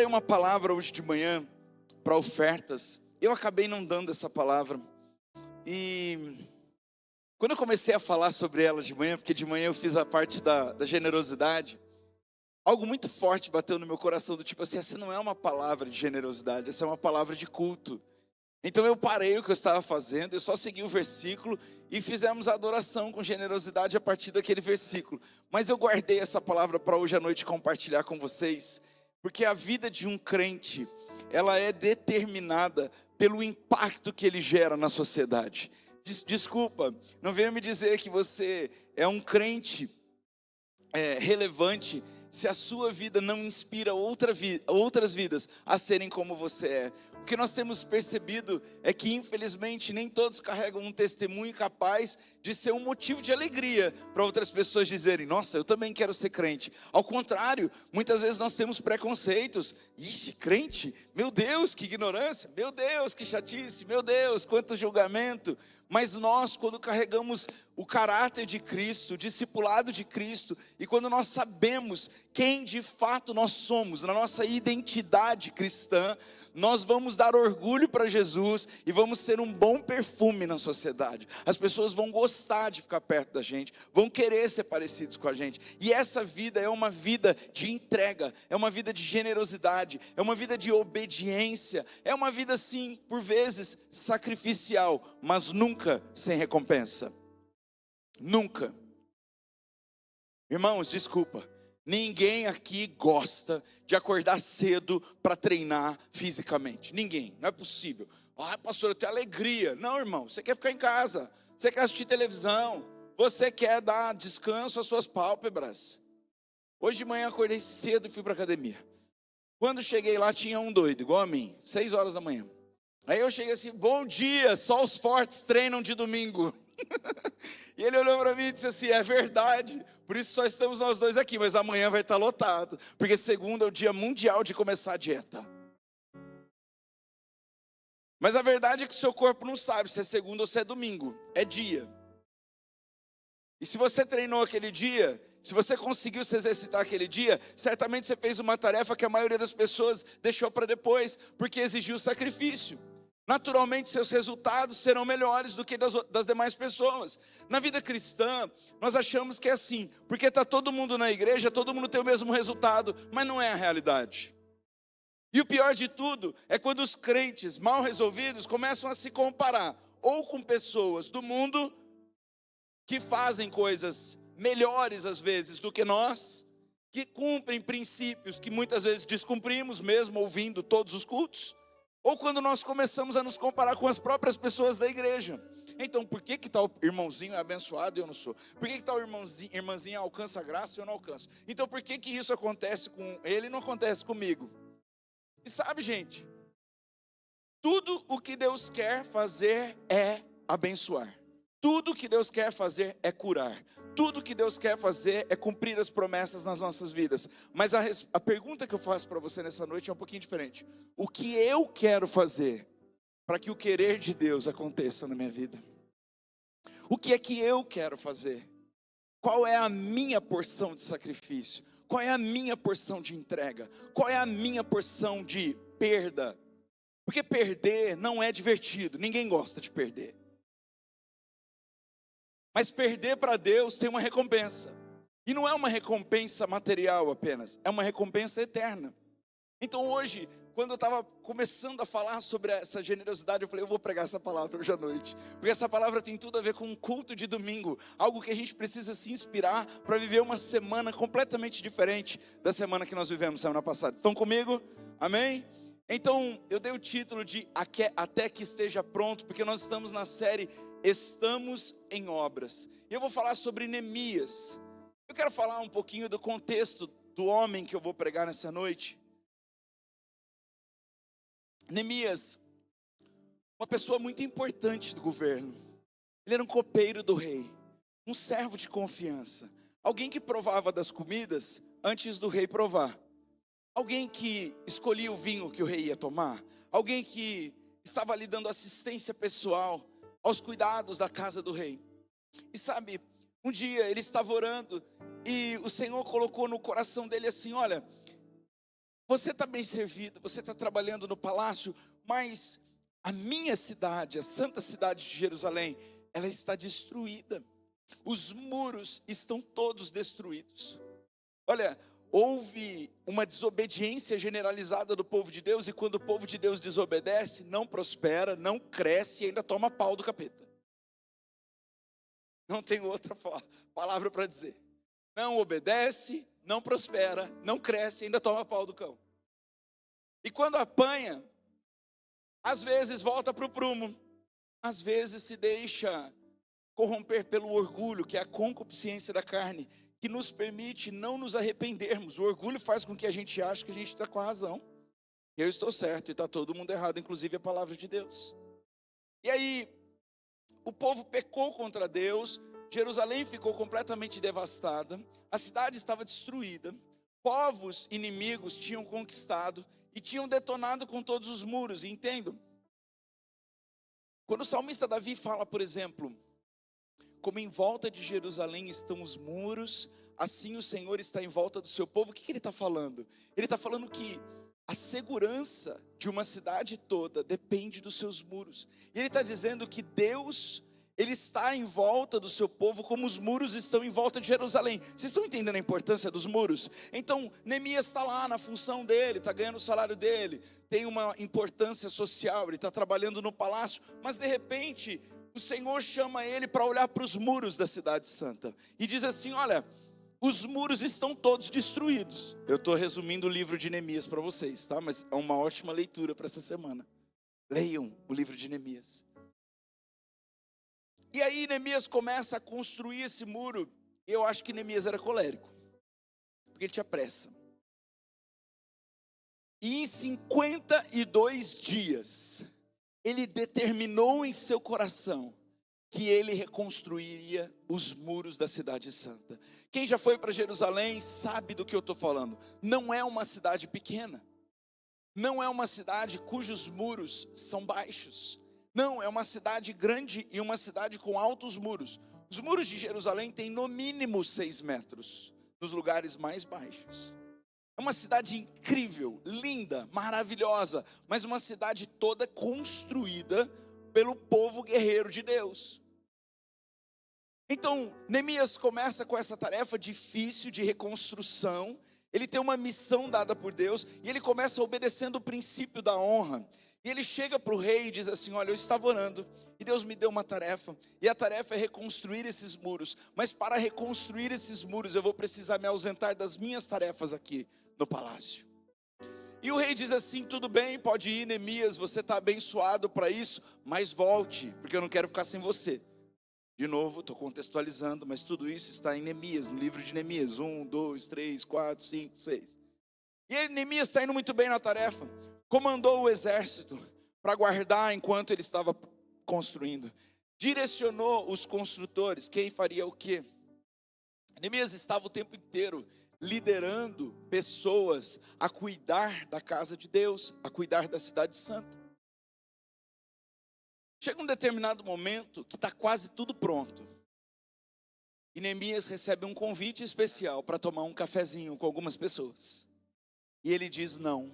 preparei uma palavra hoje de manhã para ofertas. Eu acabei não dando essa palavra. E quando eu comecei a falar sobre ela de manhã, porque de manhã eu fiz a parte da generosidade, algo muito forte bateu no meu coração, do tipo assim, essa não é uma palavra de generosidade, essa é uma palavra de culto. Então eu parei o que eu estava fazendo, eu só segui o versículo e fizemos a adoração com generosidade a partir daquele versículo. Mas eu guardei essa palavra para hoje à noite compartilhar com vocês, porque a vida de um crente, ela é determinada pelo impacto que ele gera na sociedade. Desculpa, não venha me dizer que você é um crente relevante se a sua vida não inspira outras vidas a serem como você é. O que nós temos percebido é que infelizmente nem todos carregam um testemunho capaz de ser um motivo de alegria para outras pessoas dizerem: nossa, eu também quero ser crente. Ao contrário, muitas vezes nós temos preconceitos. Ixi, crente? Meu Deus, que ignorância! Meu Deus, que chatice! Meu Deus, quanto julgamento! Mas nós, quando carregamos o caráter de Cristo, o discipulado de Cristo, e quando nós sabemos quem de fato nós somos, na nossa identidade cristã, nós vamos dar orgulho para Jesus e vamos ser um bom perfume na sociedade. As pessoas vão gostar de ficar perto da gente, vão querer ser parecidos com a gente. E essa vida é uma vida de entrega, é uma vida de generosidade, é uma vida de obediência, é uma vida sim, por vezes sacrificial, mas nunca sem recompensa. Nunca. Irmãos, desculpa, ninguém aqui gosta de acordar cedo para treinar fisicamente. Ninguém, não é possível. Ah, pastor, eu tenho alegria. Não, irmão, você quer ficar em casa, você quer assistir televisão, você quer dar descanso às suas pálpebras. Hoje de manhã acordei cedo e fui para a academia. Quando cheguei lá tinha um doido, igual a mim, 6 horas da manhã. Aí eu cheguei assim: bom dia, só os fortes treinam de domingo. E ele olhou para mim e disse assim: é verdade, por isso só estamos nós dois aqui, mas amanhã vai estar lotado, porque segunda é o dia mundial de começar a dieta. Mas a verdade é que o seu corpo não sabe se é segunda ou se é domingo, é dia. E se você treinou aquele dia, se você conseguiu se exercitar aquele dia, certamente você fez uma tarefa que a maioria das pessoas deixou para depois, porque exigiu sacrifício. Naturalmente seus resultados serão melhores do que das demais pessoas. Na vida cristã, nós achamos que é assim, porque está todo mundo na igreja, todo mundo tem o mesmo resultado, mas não é a realidade. E o pior de tudo é quando os crentes mal resolvidos começam a se comparar, ou com pessoas do mundo, que fazem coisas melhores às vezes do que nós, que cumprem princípios que muitas vezes descumprimos, mesmo ouvindo todos os cultos. Ou quando nós começamos a nos comparar com as próprias pessoas da igreja. Então, por que tal irmãozinho é abençoado e eu não sou? Por que tal irmãzinha alcança a graça e eu não alcanço? Então, por que isso acontece com ele e não acontece comigo? E sabe, gente, tudo o que Deus quer fazer é abençoar. Tudo que Deus quer fazer é curar. Tudo que Deus quer fazer é cumprir as promessas nas nossas vidas. Mas a pergunta que eu faço para você nessa noite é um pouquinho diferente. O que eu quero fazer para que o querer de Deus aconteça na minha vida? O que é que eu quero fazer? Qual é a minha porção de sacrifício? Qual é a minha porção de entrega? Qual é a minha porção de perda? Porque perder não é divertido, ninguém gosta de perder. Mas perder para Deus tem uma recompensa. E não é uma recompensa material apenas, é uma recompensa eterna. Então hoje, quando eu estava começando a falar sobre essa generosidade, eu falei: eu vou pregar essa palavra hoje à noite. Porque essa palavra tem tudo a ver com um culto de domingo. Algo que a gente precisa se inspirar para viver uma semana completamente diferente da semana que nós vivemos semana passada. Estão comigo? Amém? Então, eu dei o título de Até que esteja pronto, porque nós estamos na série Estamos em Obras. E eu vou falar sobre Neemias. Eu quero falar um pouquinho do contexto do homem que eu vou pregar nessa noite. Neemias, uma pessoa muito importante do governo. Ele era um copeiro do rei, um servo de confiança. Alguém que provava das comidas antes do rei provar. Alguém que escolhia o vinho que o rei ia tomar. Alguém que estava ali dando assistência pessoal aos cuidados da casa do rei. E sabe, um dia ele estava orando e o Senhor colocou no coração dele assim: olha, você está bem servido, você está trabalhando no palácio, mas a minha cidade, a santa cidade de Jerusalém, ela está destruída. Os muros estão todos destruídos. Olha, houve uma desobediência generalizada do povo de Deus, e quando o povo de Deus desobedece, não prospera, não cresce e ainda toma pau do capeta. Não tem outra palavra para dizer. Não obedece, não prospera, não cresce e ainda toma pau do cão. E quando apanha, às vezes volta para o prumo, às vezes se deixa corromper pelo orgulho, que é a concupiscência da carne, que nos permite não nos arrependermos. O orgulho faz com que a gente ache que a gente está com a razão. Eu estou certo e está todo mundo errado, inclusive a palavra de Deus. E aí, o povo pecou contra Deus, Jerusalém ficou completamente devastada, a cidade estava destruída, povos inimigos tinham conquistado e tinham detonado com todos os muros. E entendam, quando o salmista Davi fala, por exemplo, como em volta de Jerusalém estão os muros, assim o Senhor está em volta do seu povo. O que ele está falando? Ele está falando que a segurança de uma cidade toda depende dos seus muros. E ele está dizendo que Deus, Ele está em volta do seu povo como os muros estão em volta de Jerusalém. Vocês estão entendendo a importância dos muros? Então, Neemias está lá na função dele, está ganhando o salário dele, tem uma importância social, ele está trabalhando no palácio, mas de repente o Senhor chama ele para olhar para os muros da cidade santa e diz assim: olha, os muros estão todos destruídos. Eu estou resumindo o livro de Neemias para vocês, tá? Mas é uma ótima leitura para essa semana. Leiam o livro de Neemias. E aí Neemias começa a construir esse muro. Eu acho que Neemias era colérico, porque ele tinha pressa. E em 52 dias, ele determinou em seu coração que ele reconstruiria os muros da cidade santa. Quem já foi para Jerusalém sabe do que eu estou falando. Não é uma cidade pequena. Não é uma cidade cujos muros são baixos. Não, é uma cidade grande e uma cidade com altos muros. Os muros de Jerusalém têm no mínimo 6 metros, nos lugares mais baixos. É uma cidade incrível, linda, maravilhosa, mas uma cidade toda construída pelo povo guerreiro de Deus. Então, Neemias começa com essa tarefa difícil de reconstrução. Ele tem uma missão dada por Deus e ele começa obedecendo o princípio da honra. E ele chega para o rei e diz assim: olha, eu estava orando e Deus me deu uma tarefa, e a tarefa é reconstruir esses muros, mas para reconstruir esses muros eu vou precisar me ausentar das minhas tarefas aqui no palácio. E o rei diz assim: tudo bem, pode ir, Neemias, você está abençoado para isso, mas volte, porque eu não quero ficar sem você. De novo, estou contextualizando, mas tudo isso está em Neemias, no livro de Neemias, 1, 2, 3, 4, 5, 6. E ele, Neemias, está indo muito bem na tarefa, comandou o exército para guardar enquanto ele estava construindo, direcionou os construtores, quem faria o quê. Neemias estava o tempo inteiro liderando pessoas a cuidar da casa de Deus, a cuidar da cidade santa. Chega um determinado momento que está quase tudo pronto, e Neemias recebe um convite especial para tomar um cafezinho com algumas pessoas, e ele diz: não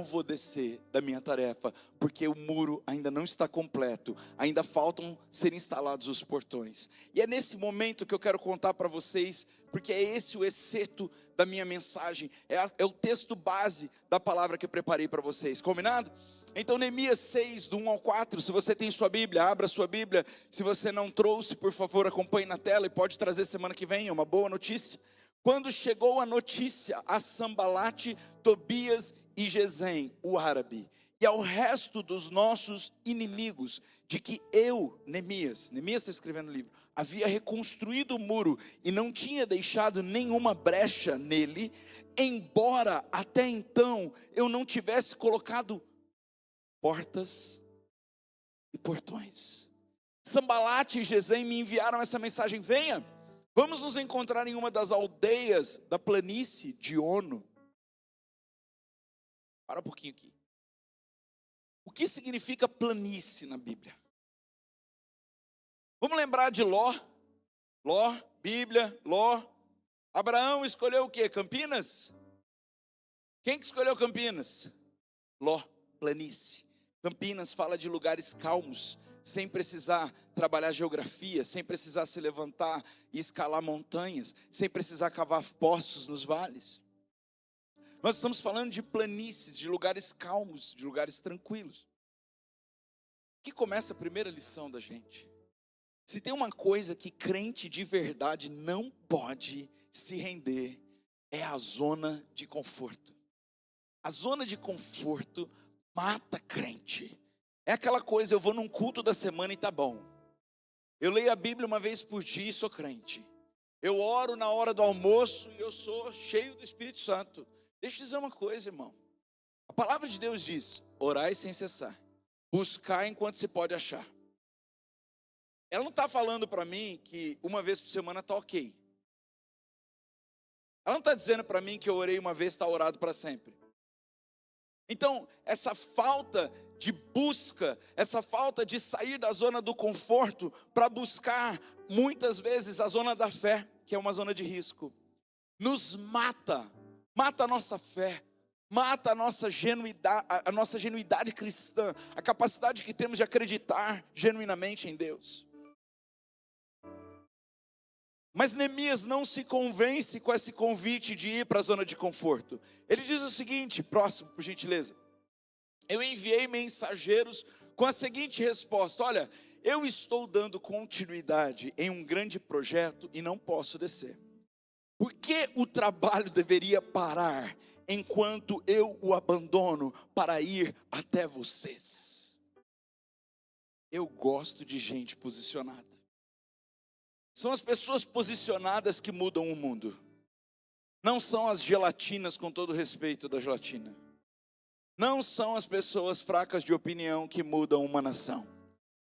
vou descer da minha tarefa, porque o muro ainda não está completo, ainda faltam ser instalados os portões. E é nesse momento que eu quero contar para vocês, porque é esse o exceto da minha mensagem, é o texto base da palavra que eu preparei para vocês, combinado? Então Neemias 6, do 1 ao 4, se você tem sua Bíblia, abra sua Bíblia. Se você não trouxe, por favor, acompanhe na tela, e pode trazer semana que vem, é uma boa notícia. Quando chegou a notícia a Sambalate, Tobias e Gesem, o árabe, e ao resto dos nossos inimigos, de que eu, Neemias está escrevendo o livro, havia reconstruído o muro e não tinha deixado nenhuma brecha nele, embora até então eu não tivesse colocado portas e portões. Sambalate e Gesem me enviaram essa mensagem: venha, vamos nos encontrar em uma das aldeias da planície de Ono. Para um pouquinho aqui. O que significa planície na Bíblia? Vamos lembrar de Ló, Bíblia, Ló. Abraão escolheu o quê? Campinas? Quem que escolheu Campinas? Ló, planície. Campinas fala de lugares calmos, sem precisar trabalhar geografia, sem precisar se levantar e escalar montanhas, sem precisar cavar poços nos vales. Nós estamos falando de planícies, de lugares calmos, de lugares tranquilos. Aqui começa a primeira lição da gente. Se tem uma coisa que crente de verdade não pode se render, é a zona de conforto. A zona de conforto mata crente. É aquela coisa, eu vou num culto da semana e tá bom. Eu leio a Bíblia uma vez por dia e sou crente. Eu oro na hora do almoço e eu sou cheio do Espírito Santo. Deixa eu dizer uma coisa, irmão. A palavra de Deus diz, orai sem cessar. Buscar enquanto se pode achar. Ela não está falando para mim que uma vez por semana está ok. Ela não está dizendo para mim que eu orei uma vez, está orado para sempre. Então, essa falta de busca, essa falta de sair da zona do conforto para buscar, muitas vezes, a zona da fé, que é uma zona de risco, nos mata a nossa fé, mata a nossa genuidade cristã, a capacidade que temos de acreditar genuinamente em Deus. Mas Neemias não se convence com esse convite de ir para a zona de conforto. Ele diz o seguinte, próximo, por gentileza. Eu enviei mensageiros com a seguinte resposta: olha, eu estou dando continuidade em um grande projeto e não posso descer. Por que o trabalho deveria parar enquanto eu o abandono para ir até vocês? Eu gosto de gente posicionada. São as pessoas posicionadas que mudam o mundo. Não são as gelatinas, com todo respeito da gelatina. Não são as pessoas fracas de opinião que mudam uma nação.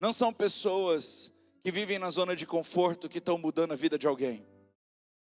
Não são pessoas que vivem na zona de conforto que estão mudando a vida de alguém.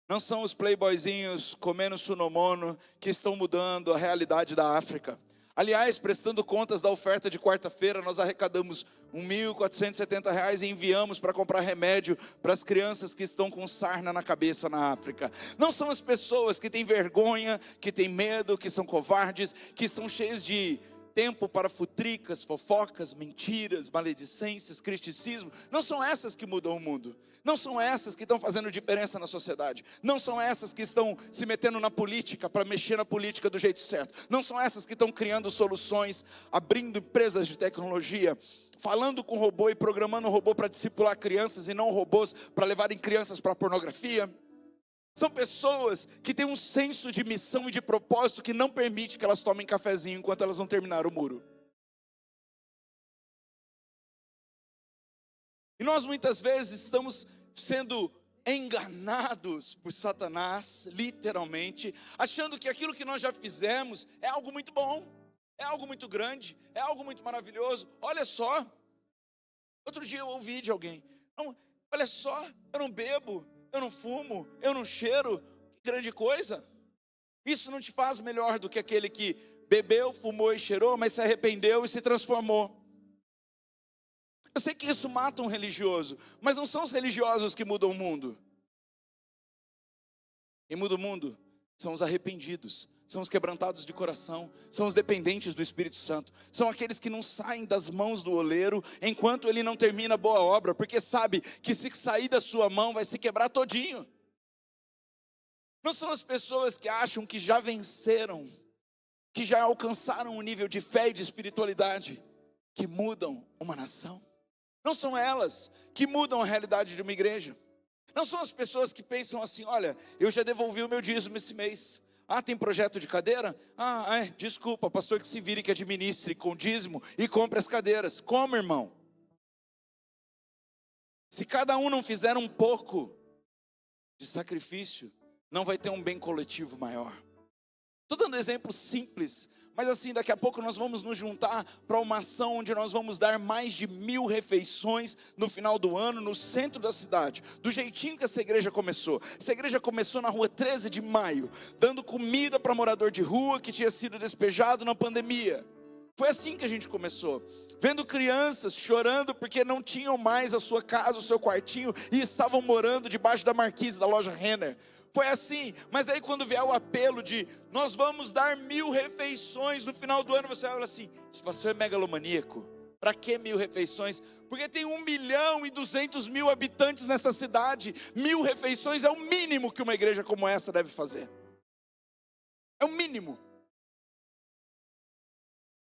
Não são os playboyzinhos comendo sunomono que estão mudando a realidade da África. Aliás, prestando contas da oferta de quarta-feira, nós arrecadamos R$1.470 e enviamos para comprar remédio para as crianças que estão com sarna na cabeça na África. Não são as pessoas que têm vergonha, que têm medo, que são covardes, que estão cheios de tempo para futricas, fofocas, mentiras, maledicências, criticismo. Não são essas que mudam o mundo. Não são essas que estão fazendo diferença na sociedade. Não são essas que estão se metendo na política para mexer na política do jeito certo. Não são essas que estão criando soluções, abrindo empresas de tecnologia, falando com robô e programando robô para discipular crianças e não robôs para levarem crianças para a pornografia. São pessoas que têm um senso de missão e de propósito que não permite que elas tomem cafezinho enquanto elas não terminaram o muro. E nós muitas vezes estamos sendo enganados por Satanás, literalmente, achando que aquilo que nós já fizemos é algo muito bom, é algo muito grande, é algo muito maravilhoso. Olha só, outro dia eu ouvi de alguém, olha só, eu não bebo, eu não fumo, eu não cheiro, que grande coisa. Isso não te faz melhor do que aquele que bebeu, fumou e cheirou, mas se arrependeu e se transformou. Eu sei que isso mata um religioso, mas não são os religiosos que mudam o mundo. Quem muda o mundo são os arrependidos, são os quebrantados de coração, são os dependentes do Espírito Santo, são aqueles que não saem das mãos do oleiro enquanto ele não termina a boa obra, porque sabe que se sair da sua mão vai se quebrar todinho. Não são as pessoas que acham que já venceram, que já alcançaram um nível de fé e de espiritualidade, que mudam uma nação. Não são elas que mudam a realidade de uma igreja. Não são as pessoas que pensam assim, olha, eu já devolvi o meu dízimo esse mês. Ah, tem projeto de cadeira? Desculpa, pastor que se vire, que administre com dízimo e compre as cadeiras. Como, irmão? Se cada um não fizer um pouco de sacrifício, não vai ter um bem coletivo maior. Estou dando exemplos simples, mas assim, daqui a pouco nós vamos nos juntar para uma ação onde nós vamos dar mais de 1000 refeições no final do ano, no centro da cidade, do jeitinho que essa igreja começou. Essa igreja começou na rua 13 de maio, dando comida para morador de rua que tinha sido despejado na pandemia. Foi assim que a gente começou. vendo crianças chorando porque não tinham mais a sua casa, o seu quartinho, e estavam morando debaixo da marquise da loja Renner. Foi assim. Mas aí quando vier o apelo de nós vamos dar 1000 refeições no final do ano, você vai falar assim: esse pastor é megalomaníaco. Para que 1000 refeições? Porque tem 1.200.000 habitantes nessa cidade. 1000 refeições é o mínimo que uma igreja como essa deve fazer. É o mínimo.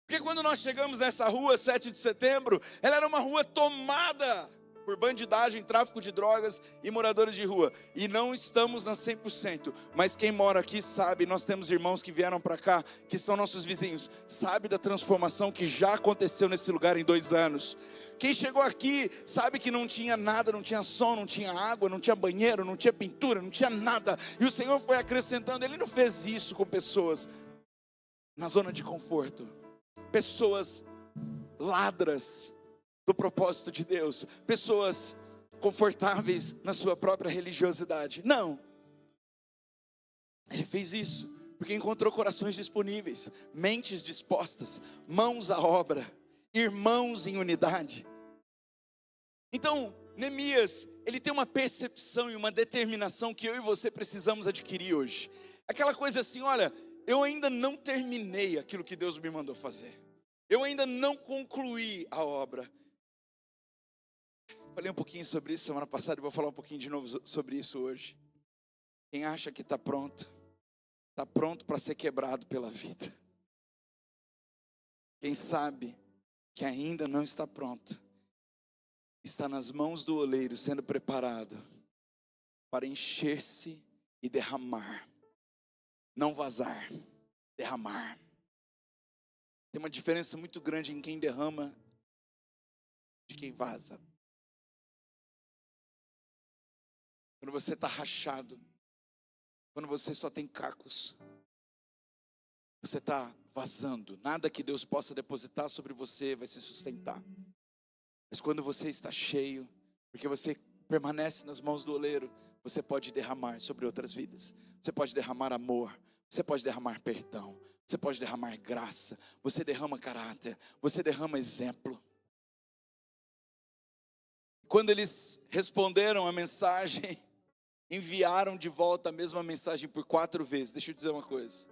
Porque quando nós chegamos nessa rua, 7 de setembro, ela era uma rua tomada por bandidagem, tráfico de drogas e moradores de rua. E não estamos na 100%, mas quem mora aqui sabe, nós temos irmãos que vieram para cá, que são nossos vizinhos, sabe da transformação que já aconteceu nesse lugar em 2 anos. Quem chegou aqui sabe que não tinha nada, não tinha som, não tinha água, não tinha banheiro, não tinha pintura, não tinha nada. E o Senhor foi acrescentando. Ele não fez isso com pessoas na zona de conforto, pessoas ladras do propósito de Deus, pessoas confortáveis na sua própria religiosidade. Não. Ele fez isso porque encontrou corações disponíveis, mentes dispostas, mãos à obra, irmãos em unidade. Então, Neemias, ele tem uma percepção e uma determinação que eu e você precisamos adquirir hoje. Aquela coisa assim: olha, eu ainda não terminei aquilo que Deus me mandou fazer. Eu ainda não concluí a obra. Falei um pouquinho sobre isso semana passada e vou falar um pouquinho de novo sobre isso hoje. Quem acha que está pronto para ser quebrado pela vida. Quem sabe que ainda não está pronto, está nas mãos do oleiro sendo preparado para encher-se e derramar. Não vazar, derramar. Tem uma diferença muito grande em quem derrama de quem vaza. Quando você está rachado, quando você só tem cacos, você está vazando. Nada que Deus possa depositar sobre você vai se sustentar. Mas quando você está cheio, porque você permanece nas mãos do oleiro, você pode derramar sobre outras vidas. Você pode derramar amor, você pode derramar perdão, você pode derramar graça, você derrama caráter, você derrama exemplo. Quando eles responderam a mensagem, enviaram de volta a mesma mensagem por 4 vezes. Deixa eu dizer uma coisa: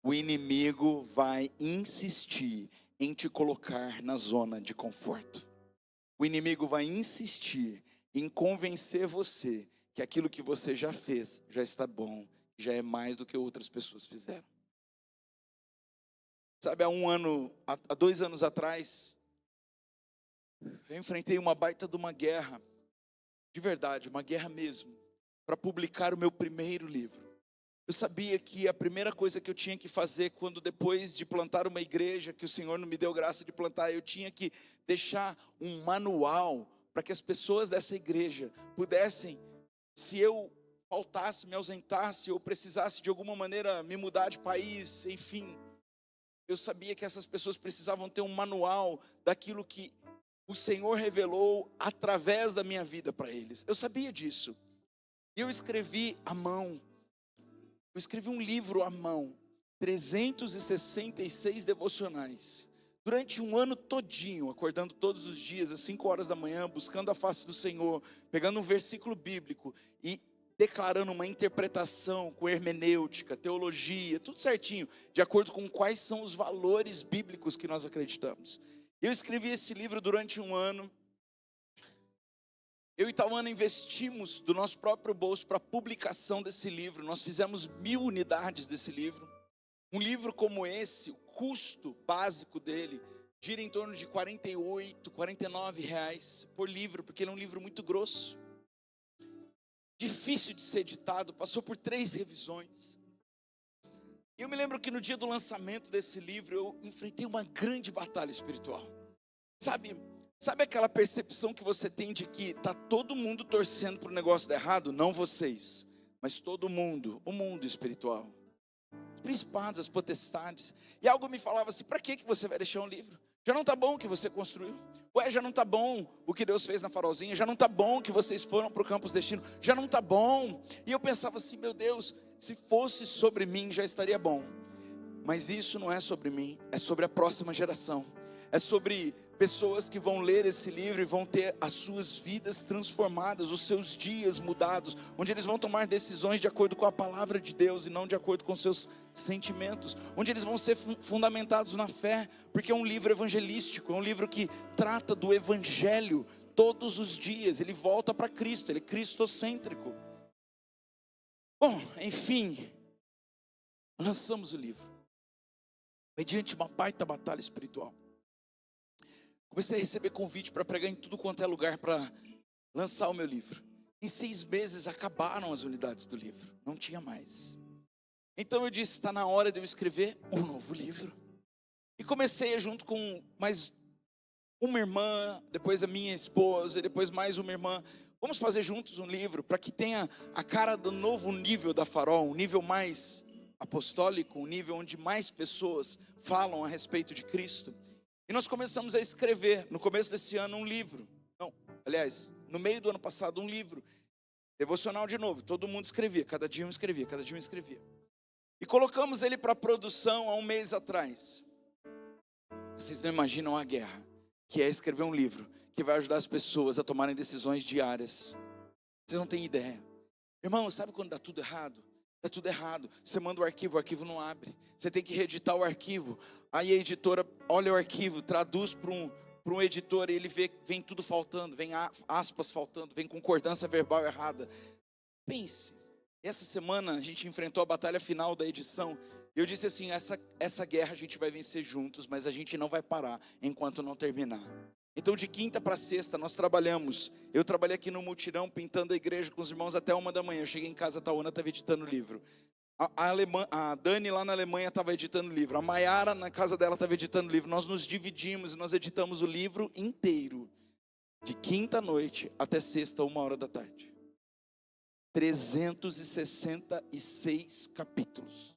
o inimigo vai insistir em te colocar na zona de conforto. O inimigo vai insistir em convencer você que aquilo que você já fez já está bom, já é mais do que outras pessoas fizeram. Sabe, há 2 anos atrás, eu enfrentei uma baita de uma guerra, de verdade, uma guerra mesmo, para publicar o meu primeiro livro. Eu sabia que a primeira coisa que eu tinha que fazer, quando depois de plantar uma igreja, que o Senhor não me deu graça de plantar, eu tinha que deixar um manual, para que as pessoas dessa igreja pudessem, se eu faltasse, me ausentasse, ou precisasse de alguma maneira me mudar de país, enfim, eu sabia que essas pessoas precisavam ter um manual daquilo que o Senhor revelou através da minha vida para eles. Eu sabia disso. E eu escrevi à mão. Eu escrevi um livro à mão, 366 devocionais, durante um ano todinho, acordando todos os dias, às 5 horas da manhã, buscando a face do Senhor, pegando um versículo bíblico e declarando uma interpretação com hermenêutica, teologia, tudo certinho, de acordo com quais são os valores bíblicos que nós acreditamos. Eu escrevi esse livro durante um ano. Eu e Tauana investimos do nosso próprio bolso para a publicação desse livro. Nós fizemos 1000 unidades desse livro. Um livro como esse, o custo básico dele gira em torno de R$48, R$49 por livro, porque ele é um livro muito grosso, difícil de ser editado, passou por 3 revisões. Eu me lembro que no dia do lançamento desse livro, eu enfrentei uma grande batalha espiritual. Sabe aquela percepção que você tem de que está todo mundo torcendo para o negócio dar errado? Não vocês, mas todo mundo, o mundo espiritual, os principados, as potestades. E algo me falava assim: para que você vai deixar um livro? Já não está bom o que você construiu? Ué, já não está bom o que Deus fez na Farolzinha? Já não está bom que vocês foram para o Campus Destino? Já não está bom? E eu pensava assim: meu Deus, se fosse sobre mim já estaria bom. Mas isso não é sobre mim, é sobre a próxima geração. É sobre pessoas que vão ler esse livro e vão ter as suas vidas transformadas, os seus dias mudados, onde eles vão tomar decisões de acordo com a palavra de Deus e não de acordo com seus sentimentos, onde eles vão ser fundamentados na fé, porque é um livro evangelístico, é um livro que trata do evangelho todos os dias. Ele volta para Cristo, ele é cristocêntrico. Bom, enfim, lançamos o livro mediante uma baita batalha espiritual. Comecei a receber convite para pregar em tudo quanto é lugar para lançar o meu livro. Em 6 meses acabaram as unidades do livro, não tinha mais. Então eu disse, está na hora de eu escrever um novo livro. E comecei junto com mais uma irmã, depois a minha esposa, e depois mais uma irmã. Vamos fazer juntos um livro para que tenha a cara do novo nível da Farol, um nível mais apostólico, um nível onde mais pessoas falam a respeito de Cristo. E nós começamos a escrever, no começo desse ano, um livro. Não, aliás, no meio do ano passado, um livro. Devocional de novo, todo mundo escrevia, cada dia um escrevia, cada dia um escrevia. E colocamos ele para produção há um mês atrás. Vocês não imaginam a guerra que é escrever um livro que vai ajudar as pessoas a tomarem decisões diárias. Vocês não têm ideia. Irmão, sabe quando dá tudo errado? Dá tudo errado. Você manda o arquivo não abre. Você tem que reeditar o arquivo. Aí a editora olha o arquivo, traduz para um editor e ele vê que vem tudo faltando, vem aspas faltando, vem concordância verbal errada. Pense, essa semana a gente enfrentou a batalha final da edição. Eu disse assim, essa guerra a gente vai vencer juntos, mas a gente não vai parar enquanto não terminar. Então de quinta para sexta nós trabalhamos. Eu trabalhei aqui no mutirão pintando a igreja com os irmãos até 1 da manhã. Eu cheguei em casa, a Tawana estava editando o livro. A Dani lá na Alemanha estava editando o livro. A Maiara na casa dela estava editando o livro. Nós nos dividimos e nós editamos o livro inteiro. De quinta à noite até sexta, 1h da tarde. 366 capítulos.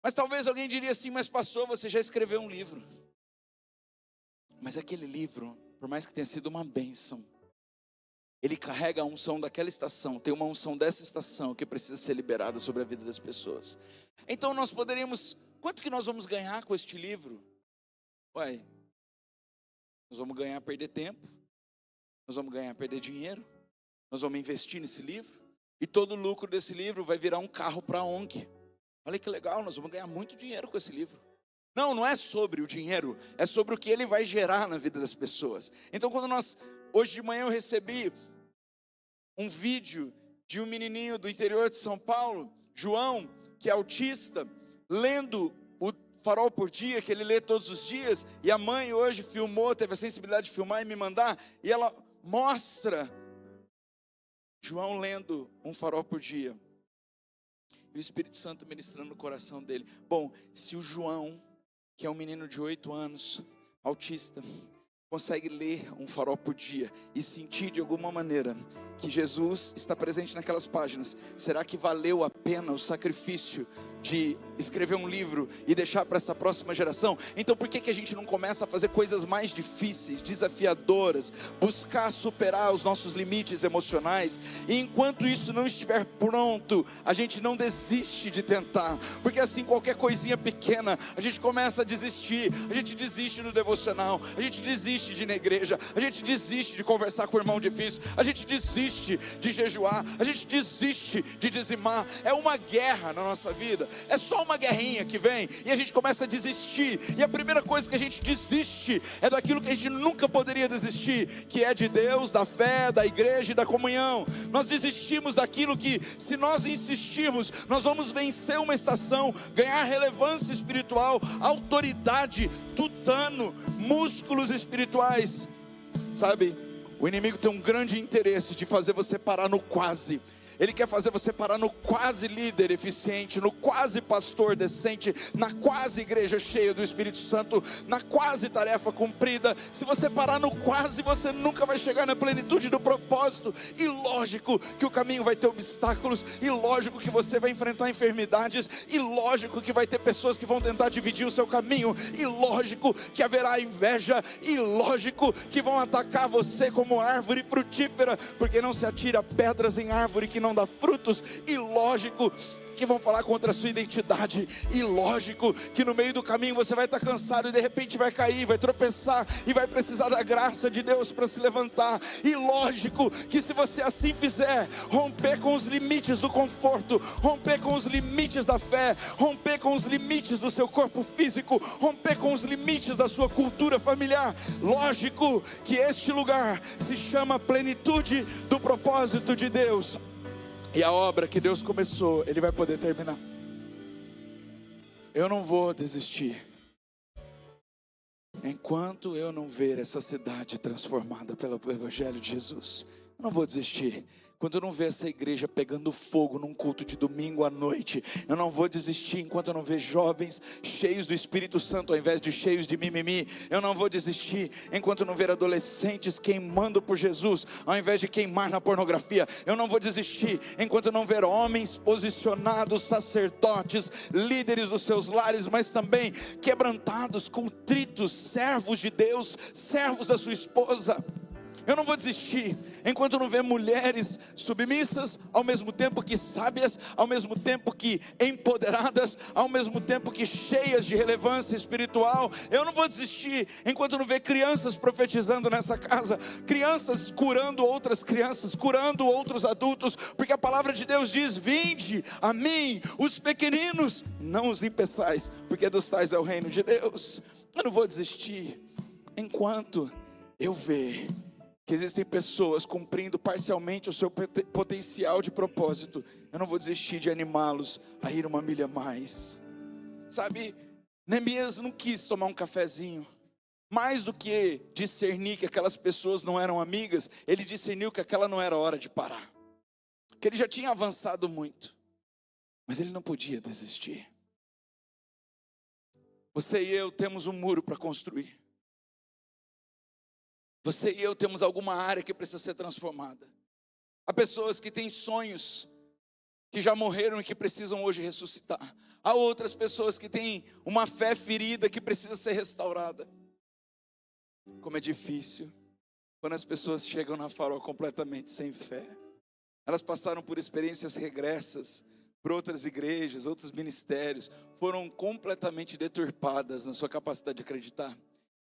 Mas talvez alguém diria assim, mas pastor, você já escreveu um livro. Mas aquele livro, por mais que tenha sido uma bênção, ele carrega a unção daquela estação, tem uma unção dessa estação que precisa ser liberada sobre a vida das pessoas. Então nós poderíamos, quanto que nós vamos ganhar com este livro? Uai, nós vamos ganhar perder tempo, nós vamos ganhar perder dinheiro, nós vamos investir nesse livro, e todo o lucro desse livro vai virar um carro para a ONG. Olha que legal, nós vamos ganhar muito dinheiro com esse livro. Não é sobre o dinheiro, é sobre o que ele vai gerar na vida das pessoas. Então hoje de manhã eu recebi um vídeo de um menininho do interior de São Paulo, João, que é autista, lendo o Farol por Dia, que ele lê todos os dias, e a mãe hoje filmou, teve a sensibilidade de filmar e me mandar, e ela mostra João lendo um Farol por Dia, e o Espírito Santo ministrando no coração dele. Bom, se o João, que é um menino de 8 anos, autista, consegue ler um farol por dia e sentir de alguma maneira que Jesus está presente naquelas páginas, será que valeu a pena o sacrifício de escrever um livro e deixar para essa próxima geração? Então por que a gente não começa a fazer coisas mais difíceis, desafiadoras, buscar superar os nossos limites emocionais, e enquanto isso não estiver pronto, a gente não desiste de tentar, porque assim qualquer coisinha pequena, a gente começa a desistir, a gente desiste do devocional, a gente desiste de ir na igreja, a gente desiste de conversar com o irmão difícil, a gente desiste de jejuar, a gente desiste de dizimar. É uma guerra na nossa vida, é só uma guerrinha que vem e a gente começa a desistir, e a primeira coisa que a gente desiste é daquilo que a gente nunca poderia desistir, que é de Deus, da fé, da igreja e da comunhão. Nós desistimos daquilo que, se nós insistirmos, nós vamos vencer uma estação, ganhar relevância espiritual, autoridade, tutano, músculos espirituais. Sabe, o inimigo tem um grande interesse de fazer você parar no quase. Ele quer fazer você parar no quase líder eficiente, no quase pastor decente, na quase igreja cheia do Espírito Santo, na quase tarefa cumprida. Se você parar no quase, você nunca vai chegar na plenitude do propósito. E lógico que o caminho vai ter obstáculos, e lógico que você vai enfrentar enfermidades, e lógico que vai ter pessoas que vão tentar dividir o seu caminho, e lógico que haverá inveja, e lógico que vão atacar você como árvore frutífera, porque não se atira pedras em árvore que não dá frutos, e lógico que vão falar contra a sua identidade. E lógico que no meio do caminho você vai estar cansado e de repente vai cair, vai tropeçar e vai precisar da graça de Deus para se levantar. E lógico que se você assim fizer, romper com os limites do conforto, romper com os limites da fé, romper com os limites do seu corpo físico, romper com os limites da sua cultura familiar, lógico que este lugar se chama plenitude do propósito de Deus. E a obra que Deus começou, Ele vai poder terminar. Eu não vou desistir enquanto eu não ver essa cidade transformada pelo Evangelho de Jesus. Eu não vou desistir enquanto eu não ver essa igreja pegando fogo num culto de domingo à noite. Eu não vou desistir enquanto eu não ver jovens cheios do Espírito Santo ao invés de cheios de mimimi. Eu não vou desistir enquanto eu não ver adolescentes queimando por Jesus ao invés de queimar na pornografia. Eu não vou desistir enquanto eu não ver homens posicionados, sacerdotes, líderes dos seus lares, mas também quebrantados, contritos, servos de Deus, servos da sua esposa. Eu não vou desistir enquanto eu não ver mulheres submissas, ao mesmo tempo que sábias, ao mesmo tempo que empoderadas, ao mesmo tempo que cheias de relevância espiritual. Eu não vou desistir enquanto eu não ver crianças profetizando nessa casa, crianças curando outras crianças, curando outros adultos, porque a palavra de Deus diz: vinde a mim os pequeninos, não os impeçais, porque dos tais é o reino de Deus. Eu não vou desistir enquanto eu ver que existem pessoas cumprindo parcialmente o seu potencial de propósito. Eu não vou desistir de animá-los a ir uma milha a mais. Sabe, Neemias não quis tomar um cafezinho. Mais do que discernir que aquelas pessoas não eram amigas, ele discerniu que aquela não era hora de parar, que ele já tinha avançado muito, mas ele não podia desistir. Você e eu temos um muro para construir. Você e eu temos alguma área que precisa ser transformada. Há pessoas que têm sonhos, que já morreram e que precisam hoje ressuscitar. Há outras pessoas que têm uma fé ferida que precisa ser restaurada. Como é difícil quando as pessoas chegam na Farol completamente sem fé. Elas passaram por experiências regressas, por outras igrejas, outros ministérios, foram completamente deturpadas na sua capacidade de acreditar.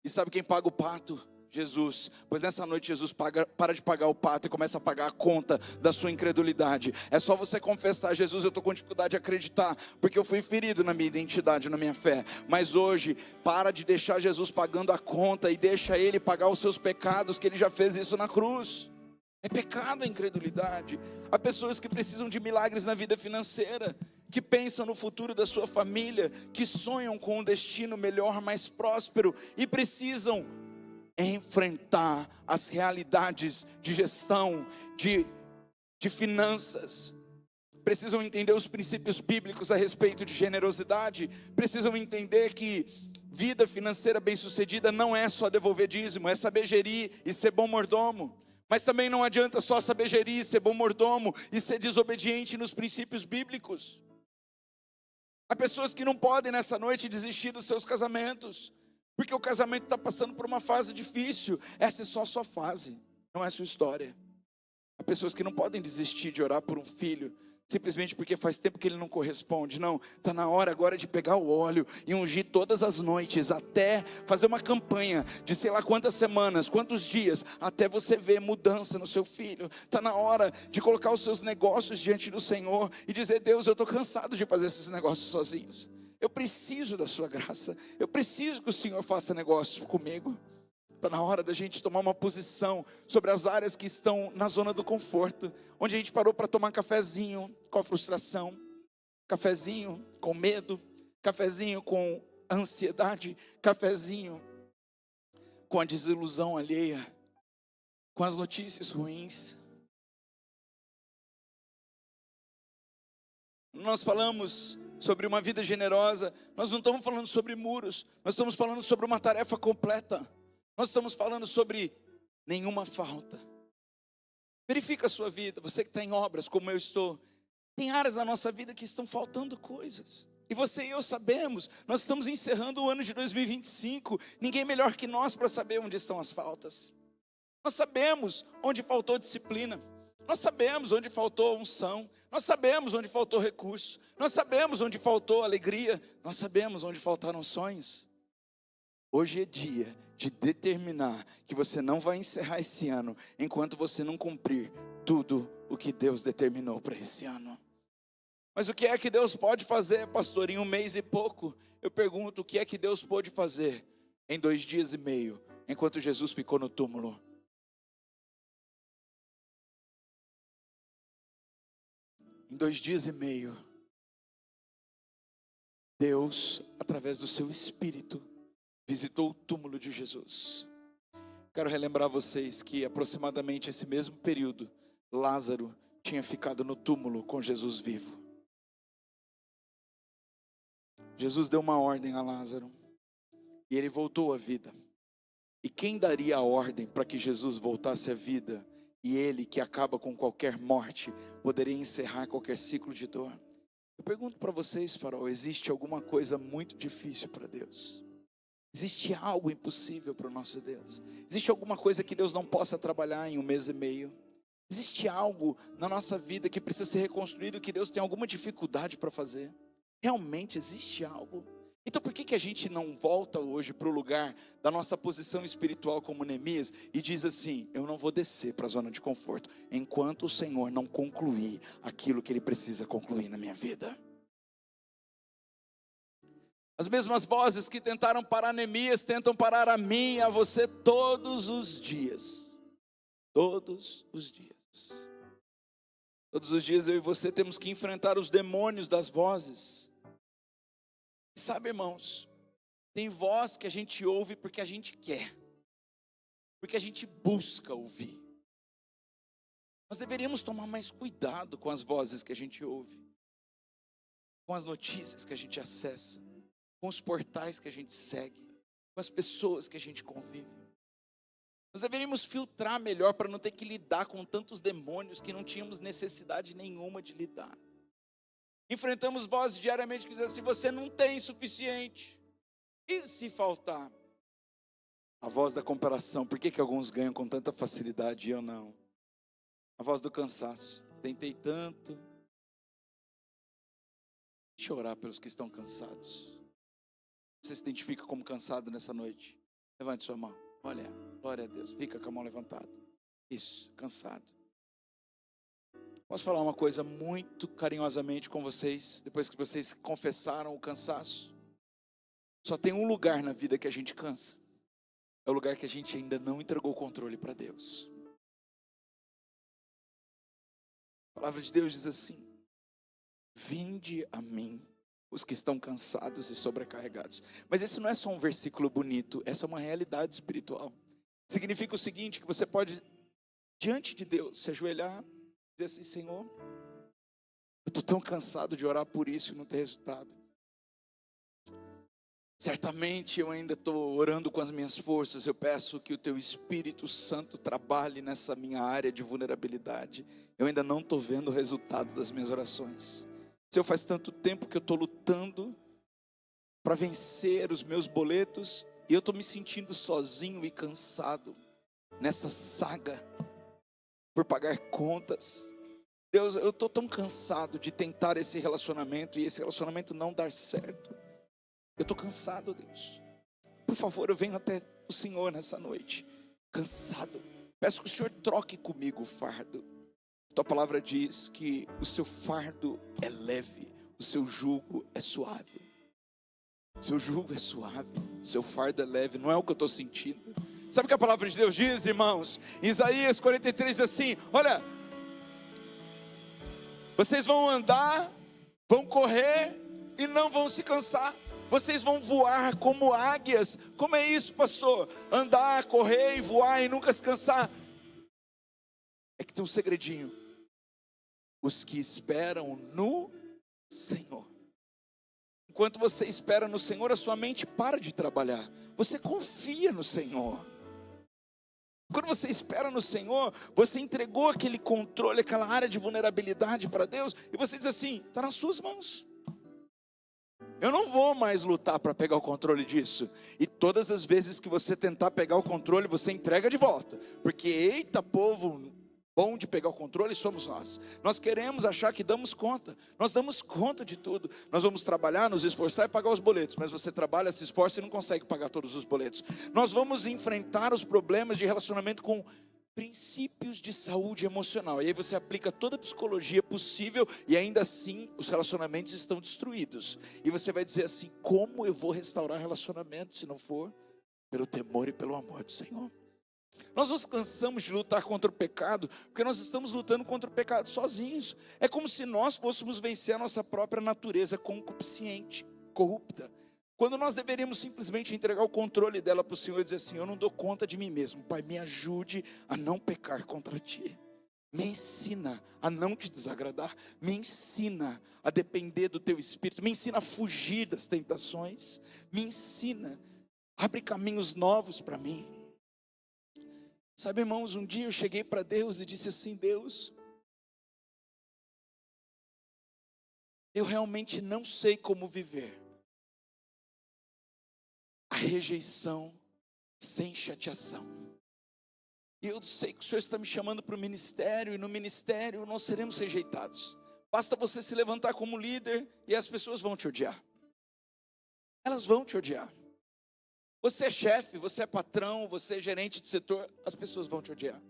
E sabe quem paga o pato? Jesus. Pois nessa noite Jesus para de pagar o pato e começa a pagar a conta da sua incredulidade. É só você confessar: Jesus, eu estou com dificuldade de acreditar, porque eu fui ferido na minha identidade, na minha fé. Mas hoje, para de deixar Jesus pagando a conta e deixa Ele pagar os seus pecados, que Ele já fez isso na cruz. É pecado a incredulidade. Há pessoas que precisam de milagres na vida financeira, que pensam no futuro da sua família, que sonham com um destino melhor, mais próspero, e precisam enfrentar as realidades de gestão, de finanças. Precisam entender os princípios bíblicos a respeito de generosidade. Precisam entender que vida financeira bem-sucedida não é só devolver dízimo, é saber gerir e ser bom mordomo. Mas também não adianta só saber gerir, ser bom mordomo e ser desobediente nos princípios bíblicos. Há pessoas que não podem nessa noite desistir dos seus casamentos, porque o casamento está passando por uma fase difícil. Essa é só a sua fase, não é a sua história. Há pessoas que não podem desistir de orar por um filho, simplesmente porque faz tempo que ele não corresponde. Não, está na hora agora de pegar o óleo e ungir todas as noites, até fazer uma campanha de sei lá quantas semanas, quantos dias, até você ver mudança no seu filho. Está na hora de colocar os seus negócios diante do Senhor e dizer: Deus, eu estou cansado de fazer esses negócios sozinhos. Eu preciso da sua graça. Eu preciso que o Senhor faça negócio comigo. Está na hora da gente tomar uma posição sobre as áreas que estão na zona do conforto, onde a gente parou para tomar cafezinho com a frustração, cafezinho com medo, cafezinho com ansiedade, cafezinho com a desilusão alheia, com as notícias ruins. Nós falamos sobre uma vida generosa, nós não estamos falando sobre muros, nós estamos falando sobre uma tarefa completa. Nós estamos falando sobre nenhuma falta. Verifica a sua vida, você que está em obras como eu estou. Tem áreas da nossa vida que estão faltando coisas. E você e eu sabemos, nós estamos encerrando o ano de 2025. Ninguém melhor que nós para saber onde estão as faltas. Nós sabemos onde faltou disciplina. Nós sabemos onde faltou unção, nós sabemos onde faltou recurso, nós sabemos onde faltou alegria, nós sabemos onde faltaram sonhos. Hoje é dia de determinar que você não vai encerrar esse ano enquanto você não cumprir tudo o que Deus determinou para esse ano. Mas o que é que Deus pode fazer, pastor, em 1 mês e pouco? Eu pergunto, o que é que Deus pôde fazer em 2 dias e meio, enquanto Jesus ficou no túmulo? Em 2 dias e meio, Deus, através do seu Espírito, visitou o túmulo de Jesus. Quero relembrar vocês que aproximadamente esse mesmo período, Lázaro tinha ficado no túmulo com Jesus vivo. Jesus deu uma ordem a Lázaro e ele voltou à vida. E quem daria a ordem para que Jesus voltasse à vida? E ele, que acaba com qualquer morte, poderia encerrar qualquer ciclo de dor. Eu pergunto para vocês, Farol, existe alguma coisa muito difícil para Deus? Existe algo impossível para o nosso Deus? Existe alguma coisa que Deus não possa trabalhar em 1 mês e meio? Existe algo na nossa vida que precisa ser reconstruído, que Deus tem alguma dificuldade para fazer? Realmente existe algo? Então por que a gente não volta hoje para o lugar da nossa posição espiritual como Neemias e diz assim: eu não vou descer para a zona de conforto enquanto o Senhor não concluir aquilo que Ele precisa concluir na minha vida? As mesmas vozes que tentaram parar Neemias tentam parar a mim e a você todos os dias. Todos os dias. Todos os dias eu e você temos que enfrentar os demônios das vozes. Sabe, irmãos, tem voz que a gente ouve porque a gente quer, porque a gente busca ouvir. Nós deveríamos tomar mais cuidado com as vozes que a gente ouve, com as notícias que a gente acessa, com os portais que a gente segue, com as pessoas que a gente convive. Nós deveríamos filtrar melhor para não ter que lidar com tantos demônios que não tínhamos necessidade nenhuma de lidar. Enfrentamos vozes diariamente que dizem assim: você não tem suficiente. E se faltar? A voz da comparação. Por que alguns ganham com tanta facilidade e eu não? A voz do cansaço. Tentei tanto. Deixa eu orar pelos que estão cansados. Você se identifica como cansado nessa noite? Levante sua mão. Olha, glória a Deus. Fica com a mão levantada. Isso, cansado. Posso falar uma coisa muito carinhosamente com vocês, depois que vocês confessaram o cansaço? Só tem um lugar na vida que a gente cansa. É o lugar que a gente ainda não entregou o controle para Deus. A palavra de Deus diz assim: vinde a mim os que estão cansados e sobrecarregados. Mas esse não é só um versículo bonito, essa é uma realidade espiritual. Significa o seguinte, que você pode, diante de Deus, se ajoelhar, dizer assim: Senhor, eu estou tão cansado de orar por isso e não ter resultado. Certamente eu ainda estou orando com as minhas forças. Eu peço que o Teu Espírito Santo trabalhe nessa minha área de vulnerabilidade. Eu ainda não estou vendo o resultado das minhas orações. Senhor, faz tanto tempo que eu estou lutando para vencer os meus boletos e eu estou me sentindo sozinho e cansado nessa saga por pagar contas. Deus, eu estou tão cansado de tentar esse relacionamento e esse relacionamento não dar certo. Eu estou cansado, Deus. Por favor, eu venho até o Senhor nessa noite, cansado. Peço que o Senhor troque comigo o fardo. Tua palavra diz que o seu fardo é leve, o seu jugo é suave. Seu jugo é suave, seu fardo é leve. Não é o que eu estou sentindo. Sabe o que a palavra de Deus diz, irmãos? Em Isaías 43 diz assim: olha, vocês vão andar, vão correr e não vão se cansar. Vocês vão voar como águias. Como é isso, pastor? Andar, correr e voar e nunca se cansar. É que tem um segredinho. Os que esperam no Senhor. Enquanto você espera no Senhor, a sua mente para de trabalhar. Você confia no Senhor. Quando você espera no Senhor, você entregou aquele controle, aquela área de vulnerabilidade para Deus, e você diz assim: está nas suas mãos. Eu não vou mais lutar para pegar o controle disso. E todas as vezes que você tentar pegar o controle, você entrega de volta. Porque eita povo, bom de pegar o controle somos nós. Nós queremos achar que damos conta. Nós damos conta de tudo. Nós vamos trabalhar, nos esforçar e pagar os boletos. Mas você trabalha, se esforça e não consegue pagar todos os boletos. Nós vamos enfrentar os problemas de relacionamento com princípios de saúde emocional. E aí você aplica toda a psicologia possível e ainda assim os relacionamentos estão destruídos. E você vai dizer assim: como eu vou restaurar relacionamento se não for pelo temor e pelo amor do Senhor? Nós nos cansamos de lutar contra o pecado, porque nós estamos lutando contra o pecado sozinhos. É como se nós fôssemos vencer a nossa própria natureza concupiscente, corrupta, quando nós deveríamos simplesmente entregar o controle dela para o Senhor e dizer assim: eu não dou conta de mim mesmo, Pai, me ajude a não pecar contra Ti. Me ensina a não te desagradar, me ensina a depender do Teu Espírito, me ensina a fugir das tentações, me ensina, abre caminhos novos para mim. Sabe, irmãos, um dia eu cheguei para Deus e disse assim: Deus, eu realmente não sei como viver a rejeição sem chateação. E eu sei que o Senhor está me chamando para o ministério, e no ministério nós seremos rejeitados. Basta você se levantar como líder e as pessoas vão te odiar. Elas vão te odiar. Você é chefe, você é patrão, você é gerente de setor, as pessoas vão te odiar.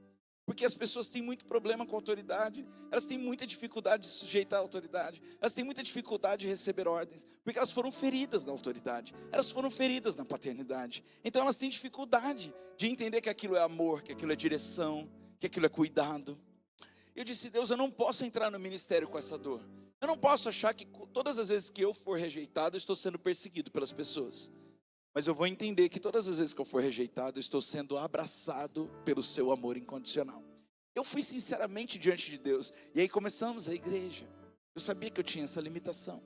Porque as pessoas têm muito problema com a autoridade, elas têm muita dificuldade de se sujeitar à autoridade, elas têm muita dificuldade de receber ordens, porque elas foram feridas na autoridade, elas foram feridas na paternidade. Então elas têm dificuldade de entender que aquilo é amor, que aquilo é direção, que aquilo é cuidado. Eu disse: Deus, eu não posso entrar no ministério com essa dor. Eu não posso achar que todas as vezes que eu for rejeitado, eu estou sendo perseguido pelas pessoas. Mas eu vou entender que todas as vezes que eu for rejeitado, eu estou sendo abraçado pelo seu amor incondicional. Eu fui sinceramente diante de Deus. E aí começamos a igreja. Eu sabia que eu tinha essa limitação.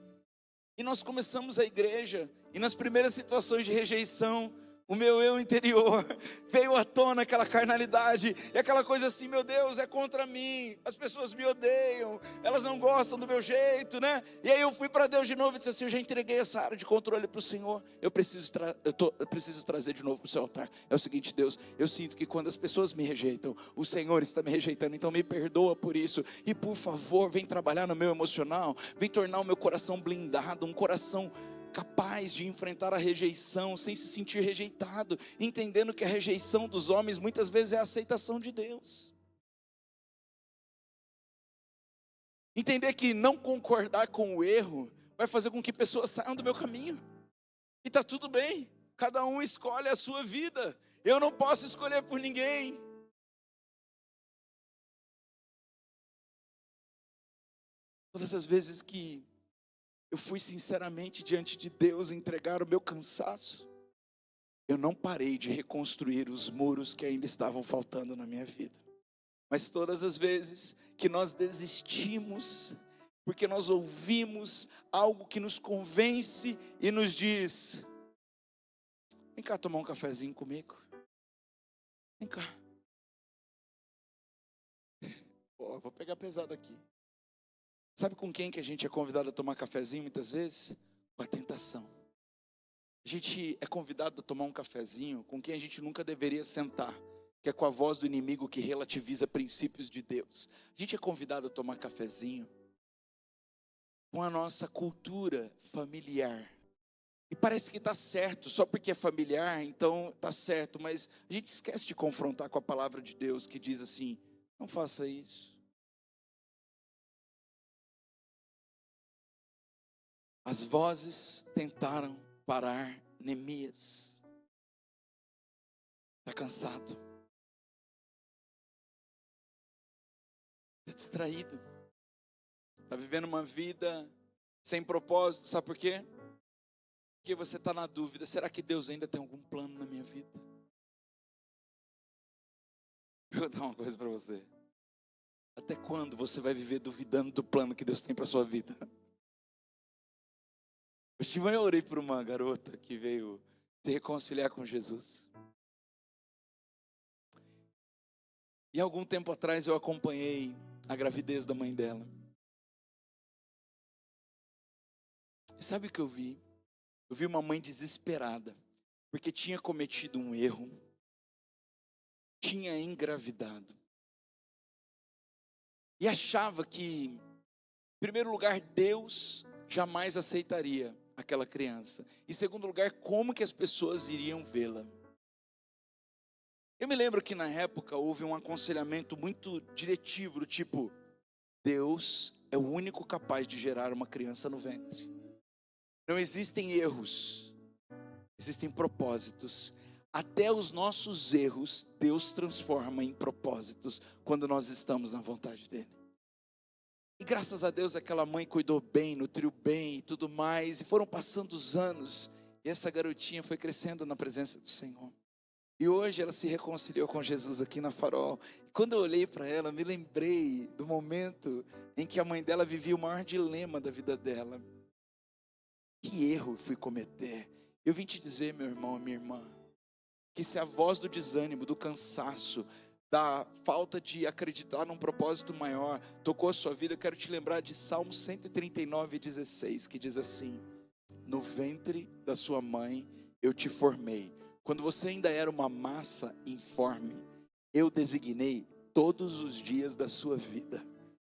E nós começamos a igreja. E nas primeiras situações de rejeição, o meu eu interior veio à tona, aquela carnalidade, e aquela coisa assim: meu Deus, é contra mim, as pessoas me odeiam, elas não gostam do meu jeito, né? E aí eu fui para Deus de novo e disse assim: eu já entreguei essa área de controle para o Senhor, eu preciso trazer de novo para o seu altar. É o seguinte, Deus, eu sinto que quando as pessoas me rejeitam, o Senhor está me rejeitando, então me perdoa por isso, e por favor, vem trabalhar no meu emocional, vem tornar o meu coração blindado, um coração capaz de enfrentar a rejeição sem se sentir rejeitado, entendendo que a rejeição dos homens muitas vezes é a aceitação de Deus. Entender que não concordar com o erro vai fazer com que pessoas saiam do meu caminho. E está tudo bem, cada um escolhe a sua vida. Eu não posso escolher por ninguém. Todas as vezes que eu fui sinceramente diante de Deus entregar o meu cansaço, eu não parei de reconstruir os muros que ainda estavam faltando na minha vida. Mas todas as vezes que nós desistimos, porque nós ouvimos algo que nos convence e nos diz: vem cá tomar um cafezinho comigo, vem cá. Vou pegar pesado aqui. Sabe com quem que a gente é convidado a tomar cafezinho muitas vezes? Com a tentação. A gente é convidado a tomar um cafezinho com quem a gente nunca deveria sentar, que é com a voz do inimigo que relativiza princípios de Deus. A gente é convidado a tomar cafezinho com a nossa cultura familiar. E parece que está certo, só porque é familiar, então está certo, mas a gente esquece de confrontar com a palavra de Deus que diz assim: não faça isso. As vozes tentaram parar Neemias. Está cansado. Está distraído. Está vivendo uma vida sem propósito. Sabe por quê? Porque você está na dúvida: será que Deus ainda tem algum plano na minha vida? Vou perguntar uma coisa para você. Até quando você vai viver duvidando do plano que Deus tem para a sua vida? Hoje de manhã eu orei por uma garota que veio se reconciliar com Jesus. E algum tempo atrás eu acompanhei a gravidez da mãe dela. E sabe o que eu vi? Eu vi uma mãe desesperada, porque tinha cometido um erro, tinha engravidado. e achava que, em primeiro lugar, Deus jamais aceitaria aquela criança. Em segundo lugar, como que as pessoas iriam vê-la? Eu me lembro que na época houve um aconselhamento muito diretivo, do tipo: Deus é o único capaz de gerar uma criança no ventre. Não existem erros, existem propósitos. Até os nossos erros, Deus transforma em propósitos, quando nós estamos na vontade dEle. E graças a Deus aquela mãe cuidou bem, nutriu bem e tudo mais. E foram passando os anos, e essa garotinha foi crescendo na presença do Senhor. E hoje ela se reconciliou com Jesus aqui na Farol. E quando eu olhei para ela, me lembrei do momento em que a mãe dela vivia o maior dilema da vida dela. Que erro eu fui cometer? Eu vim te dizer, meu irmão e minha irmã, que se a voz do desânimo, do cansaço, da falta de acreditar num propósito maior tocou a sua vida, eu quero te lembrar de Salmo 139:16, que diz assim: no ventre da sua mãe eu te formei, quando você ainda era uma massa informe, eu designei todos os dias da sua vida.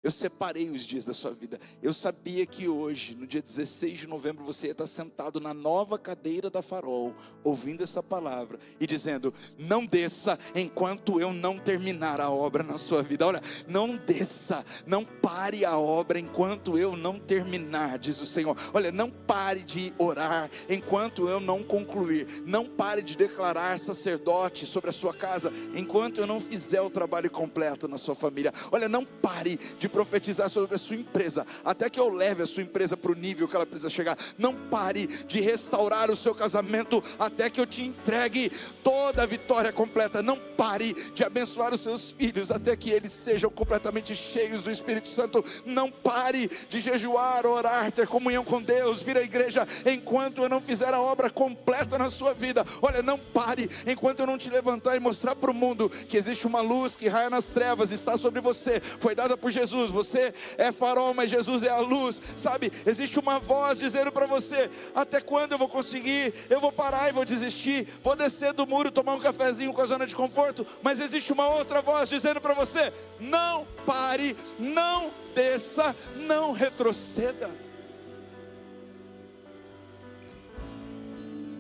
Eu separei os dias da sua vida. Eu sabia que hoje, no dia 16 de novembro, você ia estar sentado na nova cadeira da Farol, ouvindo essa palavra e dizendo: não desça enquanto eu não terminar a obra na sua vida. Olha, não desça, não pare a obra enquanto eu não terminar, diz o Senhor. Olha, não pare de orar enquanto eu não concluir. Não pare de declarar sacerdote sobre a sua casa enquanto eu não fizer o trabalho completo na sua família. Olha, não pare de profetizar sobre a sua empresa até que eu leve a sua empresa para o nível que ela precisa chegar. Não pare de restaurar o seu casamento até que eu te entregue toda a vitória completa. Não pare de abençoar os seus filhos até que eles sejam completamente cheios do Espírito Santo. Não pare de jejuar, orar, ter comunhão com Deus, vir à igreja enquanto eu não fizer a obra completa na sua vida. Olha, não pare enquanto eu não te levantar e mostrar para o mundo que existe uma luz que raia nas trevas, está sobre você, foi dada por Jesus. Você é farol, mas Jesus é a luz, sabe? Existe uma voz dizendo para você: até quando eu vou conseguir? Eu vou parar e vou desistir, vou descer do muro, tomar um cafezinho com a zona de conforto. Mas existe uma outra voz dizendo para você: não pare, não desça, não retroceda.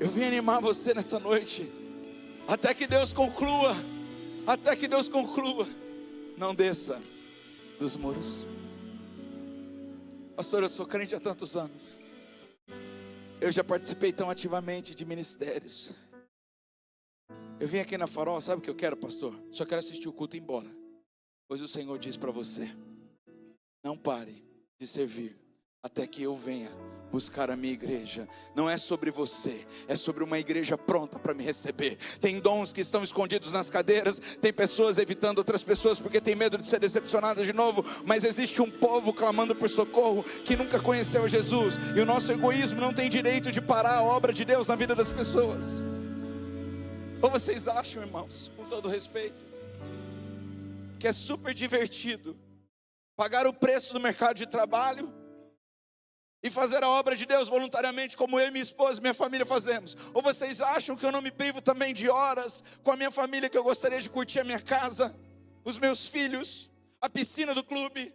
Eu vim animar você nessa noite, até que Deus conclua, até que Deus conclua. Não desça dos muros. Pastor, eu sou crente há tantos anos, eu já participei tão ativamente de ministérios. Eu vim aqui na Farol, sabe o que eu quero, pastor? Só quero assistir o culto e ir embora. Pois o Senhor diz para você: não pare de servir até que eu venha buscar a minha igreja. Não é sobre você, é sobre uma igreja pronta para me receber. Tem dons que estão escondidos nas cadeiras, tem pessoas evitando outras pessoas porque tem medo de ser decepcionadas de novo, mas existe um povo clamando por socorro que nunca conheceu Jesus, e o nosso egoísmo não tem direito de parar a obra de Deus na vida das pessoas. Ou vocês acham, irmãos, com todo respeito, que é super divertido pagar o preço do mercado de trabalho e fazer a obra de Deus voluntariamente, como eu e minha esposa e minha família fazemos? Ou vocês acham que eu não me privo também de horas com a minha família, que eu gostaria de curtir a minha casa, os meus filhos, a piscina do clube?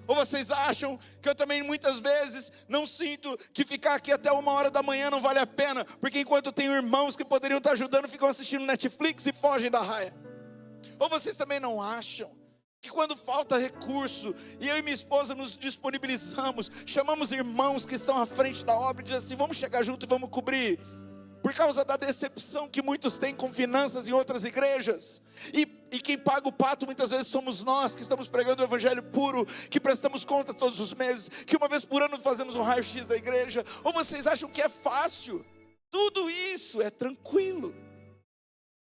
Ou vocês acham que eu também muitas vezes não sinto que ficar aqui até 1h da manhã não vale a pena, porque enquanto tenho irmãos que poderiam estar ajudando, ficam assistindo Netflix e fogem da raia? Ou vocês também não acham que quando falta recurso, e eu e minha esposa nos disponibilizamos, chamamos irmãos que estão à frente da obra e dizemos assim: vamos chegar junto e vamos cobrir, por causa da decepção que muitos têm com finanças em outras igrejas, e quem paga o pato muitas vezes somos nós, que estamos pregando o evangelho puro, que prestamos conta todos os meses, que uma vez por ano fazemos um raio-x da igreja? Ou vocês acham que é fácil? Tudo isso é tranquilo?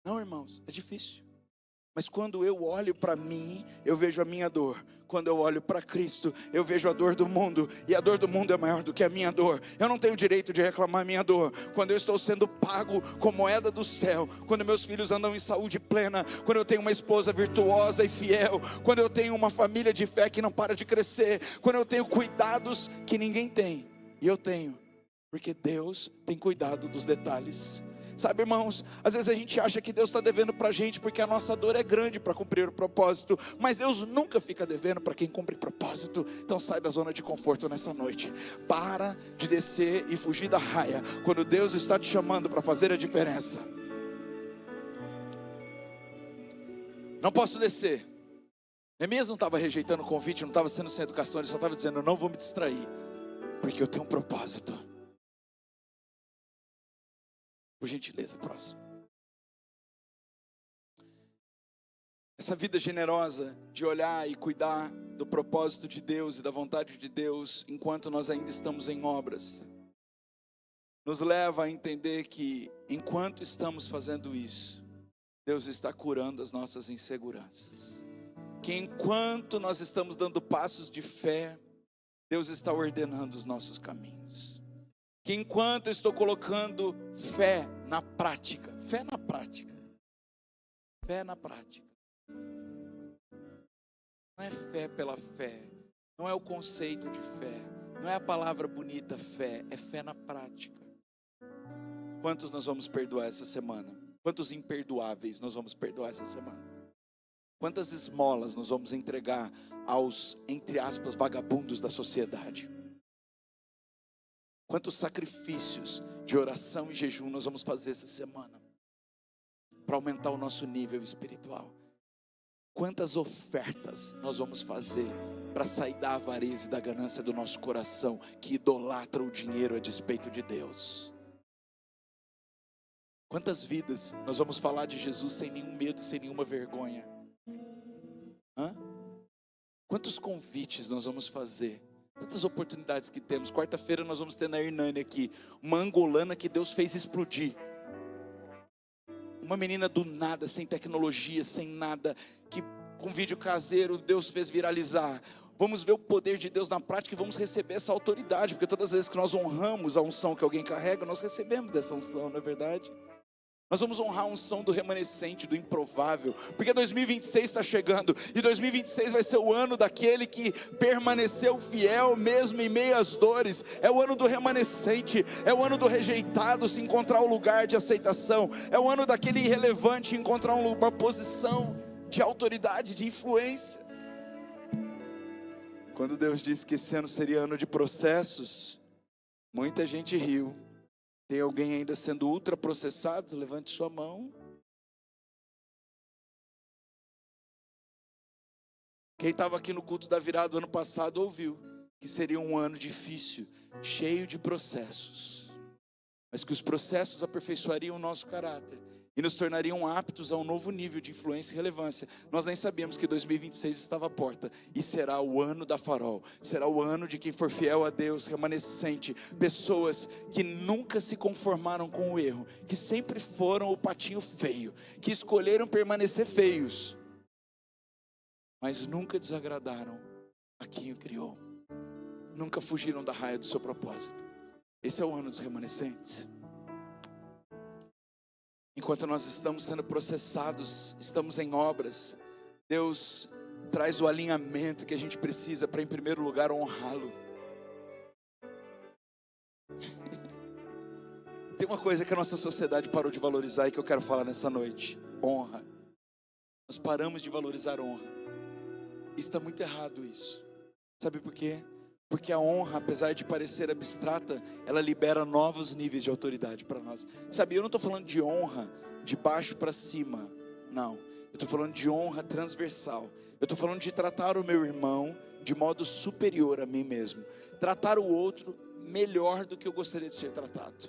Não, irmãos, é difícil. Mas quando eu olho para mim, eu vejo a minha dor. Quando eu olho para Cristo, eu vejo a dor do mundo, e a dor do mundo é maior do que a minha dor. Eu não tenho direito de reclamar a minha dor quando eu estou sendo pago com moeda do céu, quando meus filhos andam em saúde plena, quando eu tenho uma esposa virtuosa e fiel, quando eu tenho uma família de fé que não para de crescer, quando eu tenho cuidados que ninguém tem, e eu tenho, porque Deus tem cuidado dos detalhes. Sabe, irmãos, às vezes a gente acha que Deus está devendo para a gente porque a nossa dor é grande para cumprir o propósito, mas Deus nunca fica devendo para quem cumpre propósito. Então sai da zona de conforto nessa noite, para de descer e fugir da raia, quando Deus está te chamando para fazer a diferença. Não posso descer. Neemias não estava rejeitando o convite, não estava sendo sem educação, ele só estava dizendo: eu não vou me distrair, porque eu tenho um propósito. Por gentileza, próximo. Essa vida generosa de olhar e cuidar do propósito de Deus e da vontade de Deus, enquanto nós ainda estamos em obras, nos leva a entender que, enquanto estamos fazendo isso, Deus está curando as nossas inseguranças. Que enquanto nós estamos dando passos de fé, Deus está ordenando os nossos caminhos. Que enquanto eu estou colocando fé na prática, fé na prática, fé na prática. Não é fé pela fé, não é o conceito de fé, não é a palavra bonita fé, é fé na prática. Quantos nós vamos perdoar essa semana? Quantos imperdoáveis nós vamos perdoar essa semana? Quantas esmolas nós vamos entregar aos, entre aspas, vagabundos da sociedade? Quantos sacrifícios de oração e jejum nós vamos fazer essa semana para aumentar o nosso nível espiritual? Quantas ofertas nós vamos fazer para sair da avareza e da ganância do nosso coração, que idolatra o dinheiro a despeito de Deus? Quantas vidas nós vamos falar de Jesus sem nenhum medo e sem nenhuma vergonha? Quantos convites nós vamos fazer? Tantas oportunidades que temos. Quarta-feira nós vamos ter na Hernani aqui uma angolana que Deus fez explodir. Uma menina do nada, sem tecnologia, sem nada, que com vídeo caseiro Deus fez viralizar. Vamos ver o poder de Deus na prática e vamos receber essa autoridade, porque todas as vezes que nós honramos a unção que alguém carrega, nós recebemos dessa unção, não é verdade? Nós vamos honrar a unção do remanescente, do improvável, porque 2026 está chegando, e 2026 vai ser o ano daquele que permaneceu fiel mesmo em meio às dores. É o ano do remanescente, é o ano do rejeitado se encontrar um lugar de aceitação, é o ano daquele irrelevante encontrar uma posição de autoridade, de influência. Quando Deus disse que esse ano seria ano de processos, muita gente riu. Tem alguém ainda sendo ultraprocessado? Levante sua mão. Quem estava aqui no culto da virada do ano passado ouviu que seria um ano difícil, cheio de processos, mas que os processos aperfeiçoariam o nosso caráter e nos tornariam aptos a um novo nível de influência e relevância. Nós nem sabíamos que 2026 estava à porta, e será o ano da Farol, será o ano de quem for fiel a Deus, remanescente, pessoas que nunca se conformaram com o erro, que sempre foram o patinho feio, que escolheram permanecer feios, mas nunca desagradaram a quem o criou, nunca fugiram da raia do seu propósito. Esse é o ano dos remanescentes. Enquanto nós estamos sendo processados, estamos em obras, Deus traz o alinhamento que a gente precisa para, em primeiro lugar, honrá-lo. Tem uma coisa que a nossa sociedade parou de valorizar e que eu quero falar nessa noite: honra. Nós paramos de valorizar honra. Está muito errado isso. Sabe por quê? Porque a honra, apesar de parecer abstrata, ela libera novos níveis de autoridade para nós. Sabe, eu não estou falando de honra de baixo para cima, não. Eu estou falando de honra transversal. Eu estou falando de tratar o meu irmão de modo superior a mim mesmo. Tratar o outro melhor do que eu gostaria de ser tratado.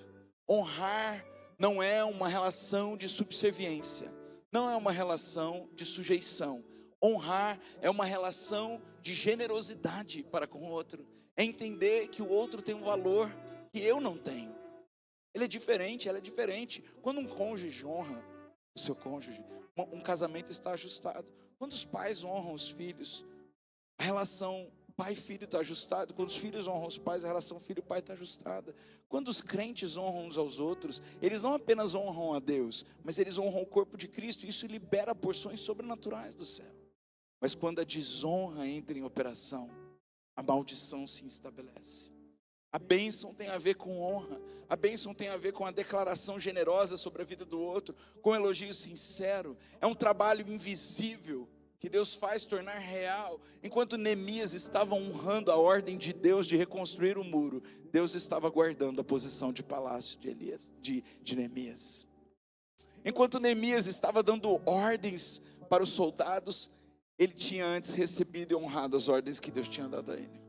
Honrar não é uma relação de subserviência, não é uma relação de sujeição. Honrar é uma relação de generosidade para com o outro. É entender que o outro tem um valor que eu não tenho. Ele é diferente, ela é diferente. Quando um cônjuge honra o seu cônjuge, um casamento está ajustado. Quando os pais honram os filhos, a relação pai-filho está ajustada. Quando os filhos honram os pais, a relação filho-pai está ajustada. Quando os crentes honram uns aos outros, eles não apenas honram a Deus, mas eles honram o corpo de Cristo. E isso libera porções sobrenaturais do céu. Mas quando a desonra entra em operação, a maldição se estabelece. A bênção tem a ver com honra. A bênção tem a ver com a declaração generosa sobre a vida do outro, com um elogio sincero. É um trabalho invisível que Deus faz tornar real. Enquanto Neemias estava honrando a ordem de Deus de reconstruir o muro, Deus estava guardando a posição de palácio de Neemias. Enquanto Neemias estava dando ordens para os soldados, ele tinha antes recebido e honrado as ordens que Deus tinha dado a ele.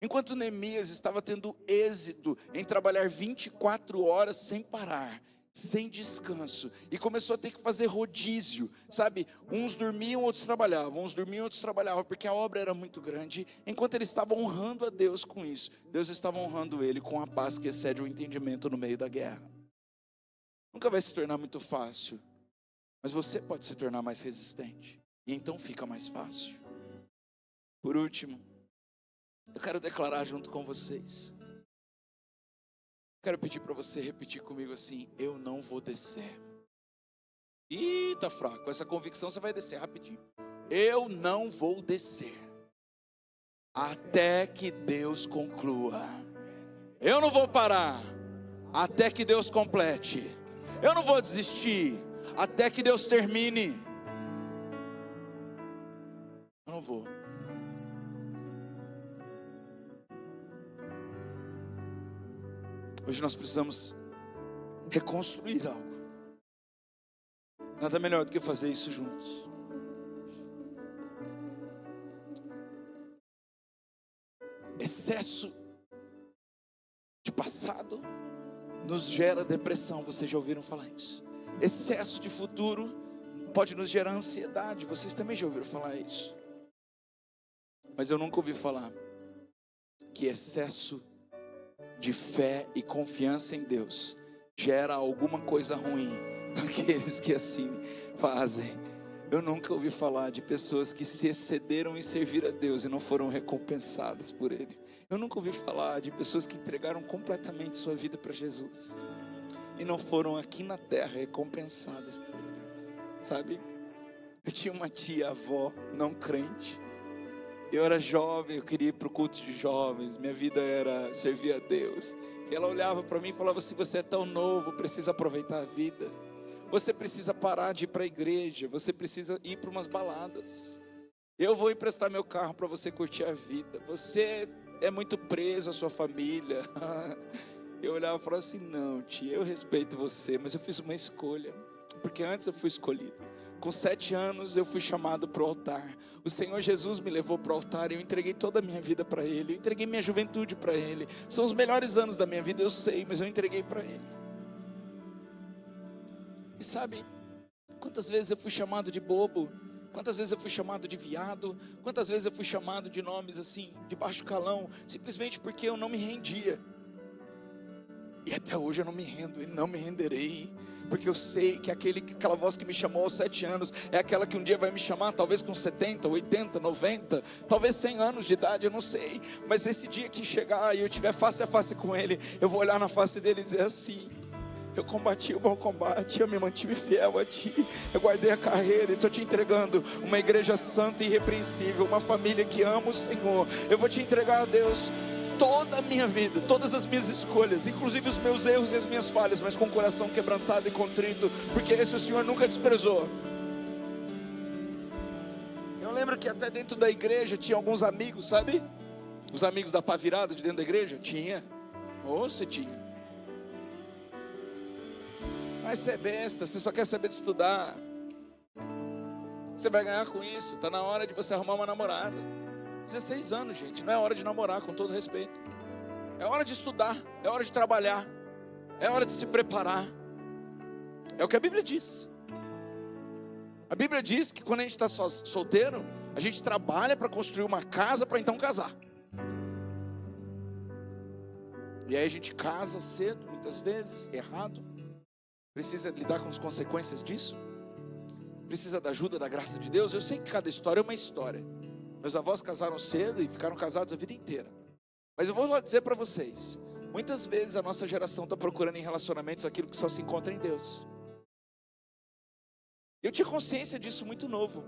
Enquanto Neemias estava tendo êxito em trabalhar 24 horas sem parar, sem descanso, e começou a ter que fazer rodízio, sabe? Uns dormiam, outros trabalhavam, porque a obra era muito grande. Enquanto ele estava honrando a Deus com isso, Deus estava honrando ele com a paz que excede o entendimento no meio da guerra. Nunca vai se tornar muito fácil, mas você pode se tornar mais resistente, e então fica mais fácil. Por último, eu quero declarar junto com vocês. Quero pedir para você repetir comigo assim: eu não vou descer. Ih, tá fraco. Com essa convicção você vai descer rapidinho. Eu não vou descer até que Deus conclua. Eu não vou parar até que Deus complete. Eu não vou desistir até que Deus termine. Eu não vou. Hoje nós precisamos reconstruir algo. Nada melhor do que fazer isso juntos. Excesso de passado nos gera depressão. Vocês já ouviram falar isso? Excesso de futuro pode nos gerar ansiedade. Vocês também já ouviram falar isso? Mas eu nunca ouvi falar que excesso de fé e confiança em Deus gera alguma coisa ruim naqueles que assim fazem. Eu nunca ouvi falar de pessoas que se excederam em servir a Deus e não foram recompensadas por Ele. Eu nunca ouvi falar de pessoas que entregaram completamente sua vida para Jesus e não foram aqui na terra recompensadas por Ele. Sabe? Eu tinha uma tia-avó não crente. Eu era jovem, eu queria ir para o culto de jovens, minha vida era servir a Deus. E ela olhava para mim e falava assim: você é tão novo, precisa aproveitar a vida. Você precisa parar de ir para a igreja, você precisa ir para umas baladas. Eu vou emprestar meu carro para você curtir a vida. Você é muito preso à sua família. Eu olhava e falava assim: não, tia, eu respeito você, mas eu fiz uma escolha. Porque antes eu fui escolhido. Com 7 anos eu fui chamado para o altar. O Senhor Jesus me levou para o altar e eu entreguei toda a minha vida para Ele. Eu entreguei minha juventude para Ele. São os melhores anos da minha vida, eu sei, mas eu entreguei para Ele. E sabe, quantas vezes eu fui chamado de bobo? Quantas vezes eu fui chamado de viado? Quantas vezes eu fui chamado de nomes assim, de baixo calão, simplesmente porque eu não me rendia. E até hoje eu não me rendo e não me renderei, porque eu sei que aquela voz que me chamou aos 7 anos é aquela que um dia vai me chamar, talvez com 70, 80, 90, talvez 100 anos de idade, eu não sei. Mas esse dia que chegar e eu estiver face a face com Ele, eu vou olhar na face dele e dizer assim: eu combati o bom combate, eu me mantive fiel a Ti, eu guardei a carreira e estou Te entregando uma igreja santa e irrepreensível, uma família que ama o Senhor. Eu vou Te entregar a Deus toda a minha vida, todas as minhas escolhas, inclusive os meus erros e as minhas falhas, mas com o coração quebrantado e contrito, porque esse o Senhor nunca desprezou. Eu lembro que até dentro da igreja tinha alguns amigos, sabe? Os amigos da pá virada de dentro da igreja? Tinha. Ou você tinha. Mas você é besta, você só quer saber de estudar. Você vai ganhar com isso, está na hora de você arrumar uma namorada. 16 anos, gente, não é hora de namorar, com todo respeito. É hora de estudar, é hora de trabalhar, é hora de se preparar. É o que a Bíblia diz. A Bíblia diz que quando a gente está solteiro, a gente trabalha para construir uma casa para então casar. E aí a gente casa cedo, muitas vezes, errado. Precisa lidar com as consequências disso. Precisa da ajuda, da graça de Deus. Eu sei que cada história é uma história. Meus avós casaram cedo e ficaram casados a vida inteira. Mas eu vou lá dizer para vocês, muitas vezes a nossa geração está procurando em relacionamentos aquilo que só se encontra em Deus. Eu tinha consciência disso muito novo,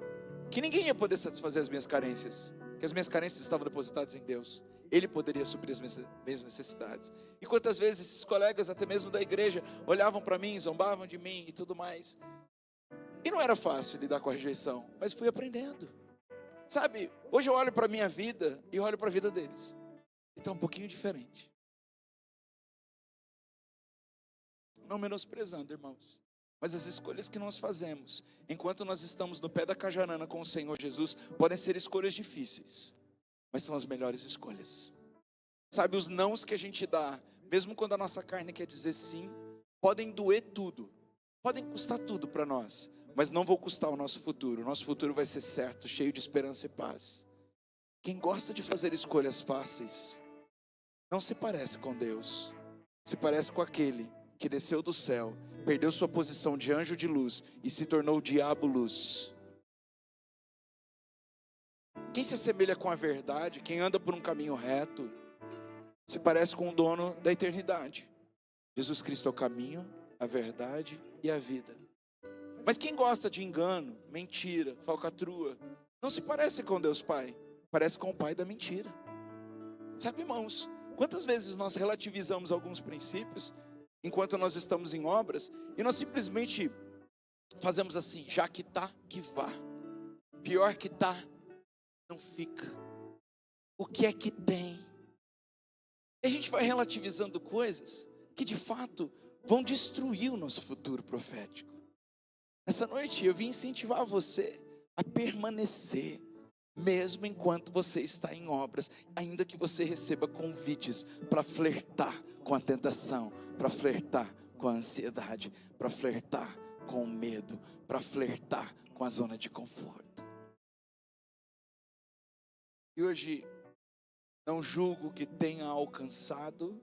que ninguém ia poder satisfazer as minhas carências, que as minhas carências estavam depositadas em Deus. Ele poderia suprir as minhas necessidades. E quantas vezes esses colegas, até mesmo da igreja, olhavam para mim, zombavam de mim e tudo mais. E não era fácil lidar com a rejeição, mas fui aprendendo. Sabe, hoje eu olho para a minha vida e olho para a vida deles. E está um pouquinho diferente. Não menosprezando, irmãos. Mas as escolhas que nós fazemos, enquanto nós estamos no pé da cajarana com o Senhor Jesus, podem ser escolhas difíceis, mas são as melhores escolhas. Sabe, os nãos que a gente dá, mesmo quando a nossa carne quer dizer sim, podem doer tudo, podem custar tudo para nós, mas não vão custar o nosso futuro. O nosso futuro vai ser certo, cheio de esperança e paz. Quem gosta de fazer escolhas fáceis, não se parece com Deus, se parece com aquele que desceu do céu, perdeu sua posição de anjo de luz e se tornou o diabo luz. Quem se assemelha com a verdade, quem anda por um caminho reto, se parece com o dono da eternidade. Jesus Cristo é o caminho, a verdade e a vida. Mas quem gosta de engano, mentira, falcatrua, não se parece com Deus Pai, parece com o pai da mentira. Sabe, irmãos, quantas vezes nós relativizamos alguns princípios enquanto nós estamos em obras, e nós simplesmente fazemos assim: já que tá, que vá. Pior que tá, não fica. O que é que tem? E a gente vai relativizando coisas que de fato vão destruir o nosso futuro profético. Essa noite eu vim incentivar você a permanecer, mesmo enquanto você está em obras, ainda que você receba convites para flertar com a tentação, para flertar com a ansiedade, para flertar com o medo, para flertar com a zona de conforto. E hoje, não julgo que tenha alcançado,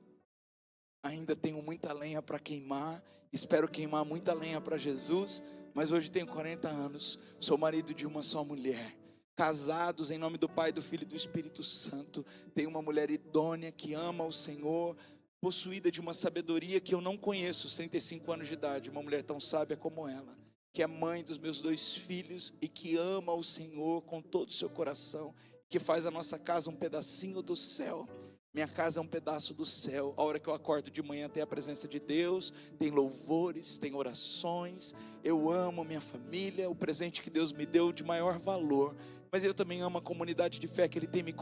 ainda tenho muita lenha para queimar, espero queimar muita lenha para Jesus, mas hoje tenho 40 anos, sou marido de uma só mulher, casados em nome do Pai, do Filho e do Espírito Santo, tenho uma mulher idônea que ama o Senhor, possuída de uma sabedoria que eu não conheço aos 35 anos de idade, uma mulher tão sábia como ela, que é mãe dos meus 2 filhos e que ama o Senhor com todo o seu coração, que faz a nossa casa um pedacinho do céu. Minha casa é um pedaço do céu. A hora que eu acordo de manhã tem a presença de Deus, tem louvores, tem orações. Eu amo minha família, o presente que Deus me deu de maior valor. Mas eu também amo a comunidade de fé que Ele tem me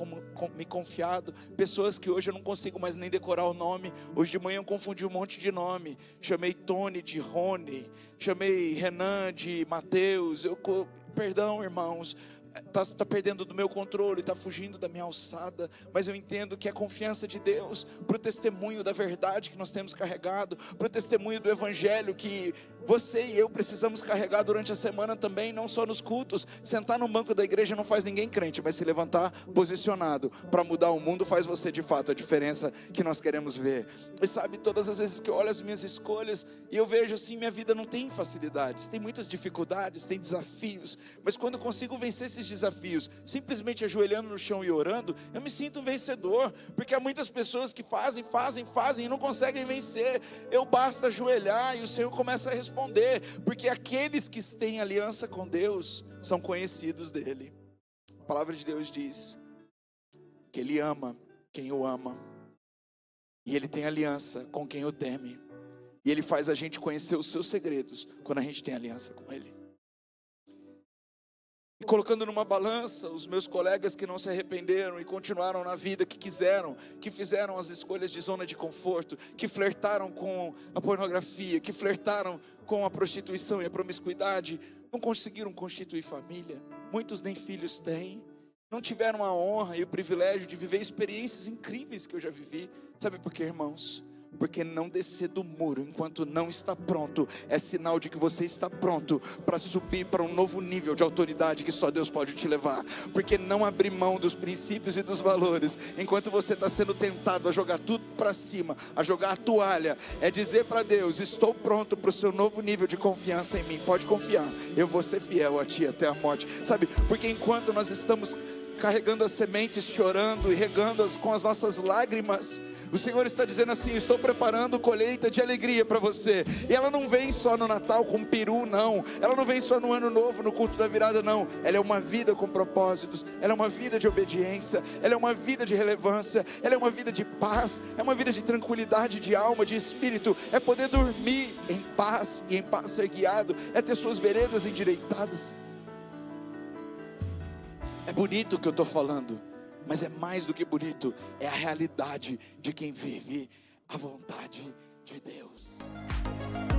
confiado. Pessoas que hoje eu não consigo mais nem decorar o nome. Hoje de manhã eu confundi um monte de nome. Chamei Tony de Rony, chamei Renan de Mateus. Perdão, irmãos. Está perdendo do meu controle, está fugindo da minha alçada, mas eu entendo que é a confiança de Deus, para o testemunho da verdade que nós temos carregado, para o testemunho do Evangelho que você e eu precisamos carregar durante a semana também, não só nos cultos. Sentar no banco da igreja não faz ninguém crente, mas se levantar posicionado para mudar o mundo faz você de fato a diferença que nós queremos ver. E sabe, todas as vezes que eu olho as minhas escolhas e eu vejo assim, minha vida não tem facilidades, tem muitas dificuldades, tem desafios, mas quando eu consigo vencer esses desafios, simplesmente ajoelhando no chão e orando, eu me sinto vencedor, porque há muitas pessoas que fazem e não conseguem vencer. Eu basta ajoelhar e o Senhor começa a responder, porque aqueles que têm aliança com Deus são conhecidos dele. A palavra de Deus diz que Ele ama quem o ama, e Ele tem aliança com quem o teme, e Ele faz a gente conhecer os seus segredos quando a gente tem aliança com Ele. E colocando numa balança os meus colegas que não se arrependeram e continuaram na vida que quiseram, que fizeram as escolhas de zona de conforto, que flertaram com a pornografia, que flertaram com a prostituição e a promiscuidade, não conseguiram constituir família, muitos nem filhos têm, não tiveram a honra e o privilégio de viver experiências incríveis que eu já vivi. Sabe por quê, irmãos? Porque não descer do muro enquanto não está pronto é sinal de que você está pronto para subir para um novo nível de autoridade que só Deus pode te levar. Porque não abrir mão dos princípios e dos valores enquanto você está sendo tentado a jogar tudo para cima, a jogar a toalha, é dizer para Deus: estou pronto para o seu novo nível de confiança em mim, pode confiar, eu vou ser fiel a ti até a morte. Sabe, porque enquanto nós estamos carregando as sementes, chorando e regando-as com as nossas lágrimas, O Senhor está dizendo assim: estou preparando colheita de alegria para você. E ela não vem só no Natal com peru, não. Ela não vem só no Ano Novo, no culto da virada, não. Ela é uma vida com propósitos. Ela é uma vida de obediência. Ela é uma vida de relevância. Ela é uma vida de paz. É uma vida de tranquilidade de alma, de espírito. É poder dormir em paz e em paz ser guiado. É ter suas veredas endireitadas. É bonito o que eu estou falando, mas é mais do que bonito, é a realidade de quem vive a vontade de Deus.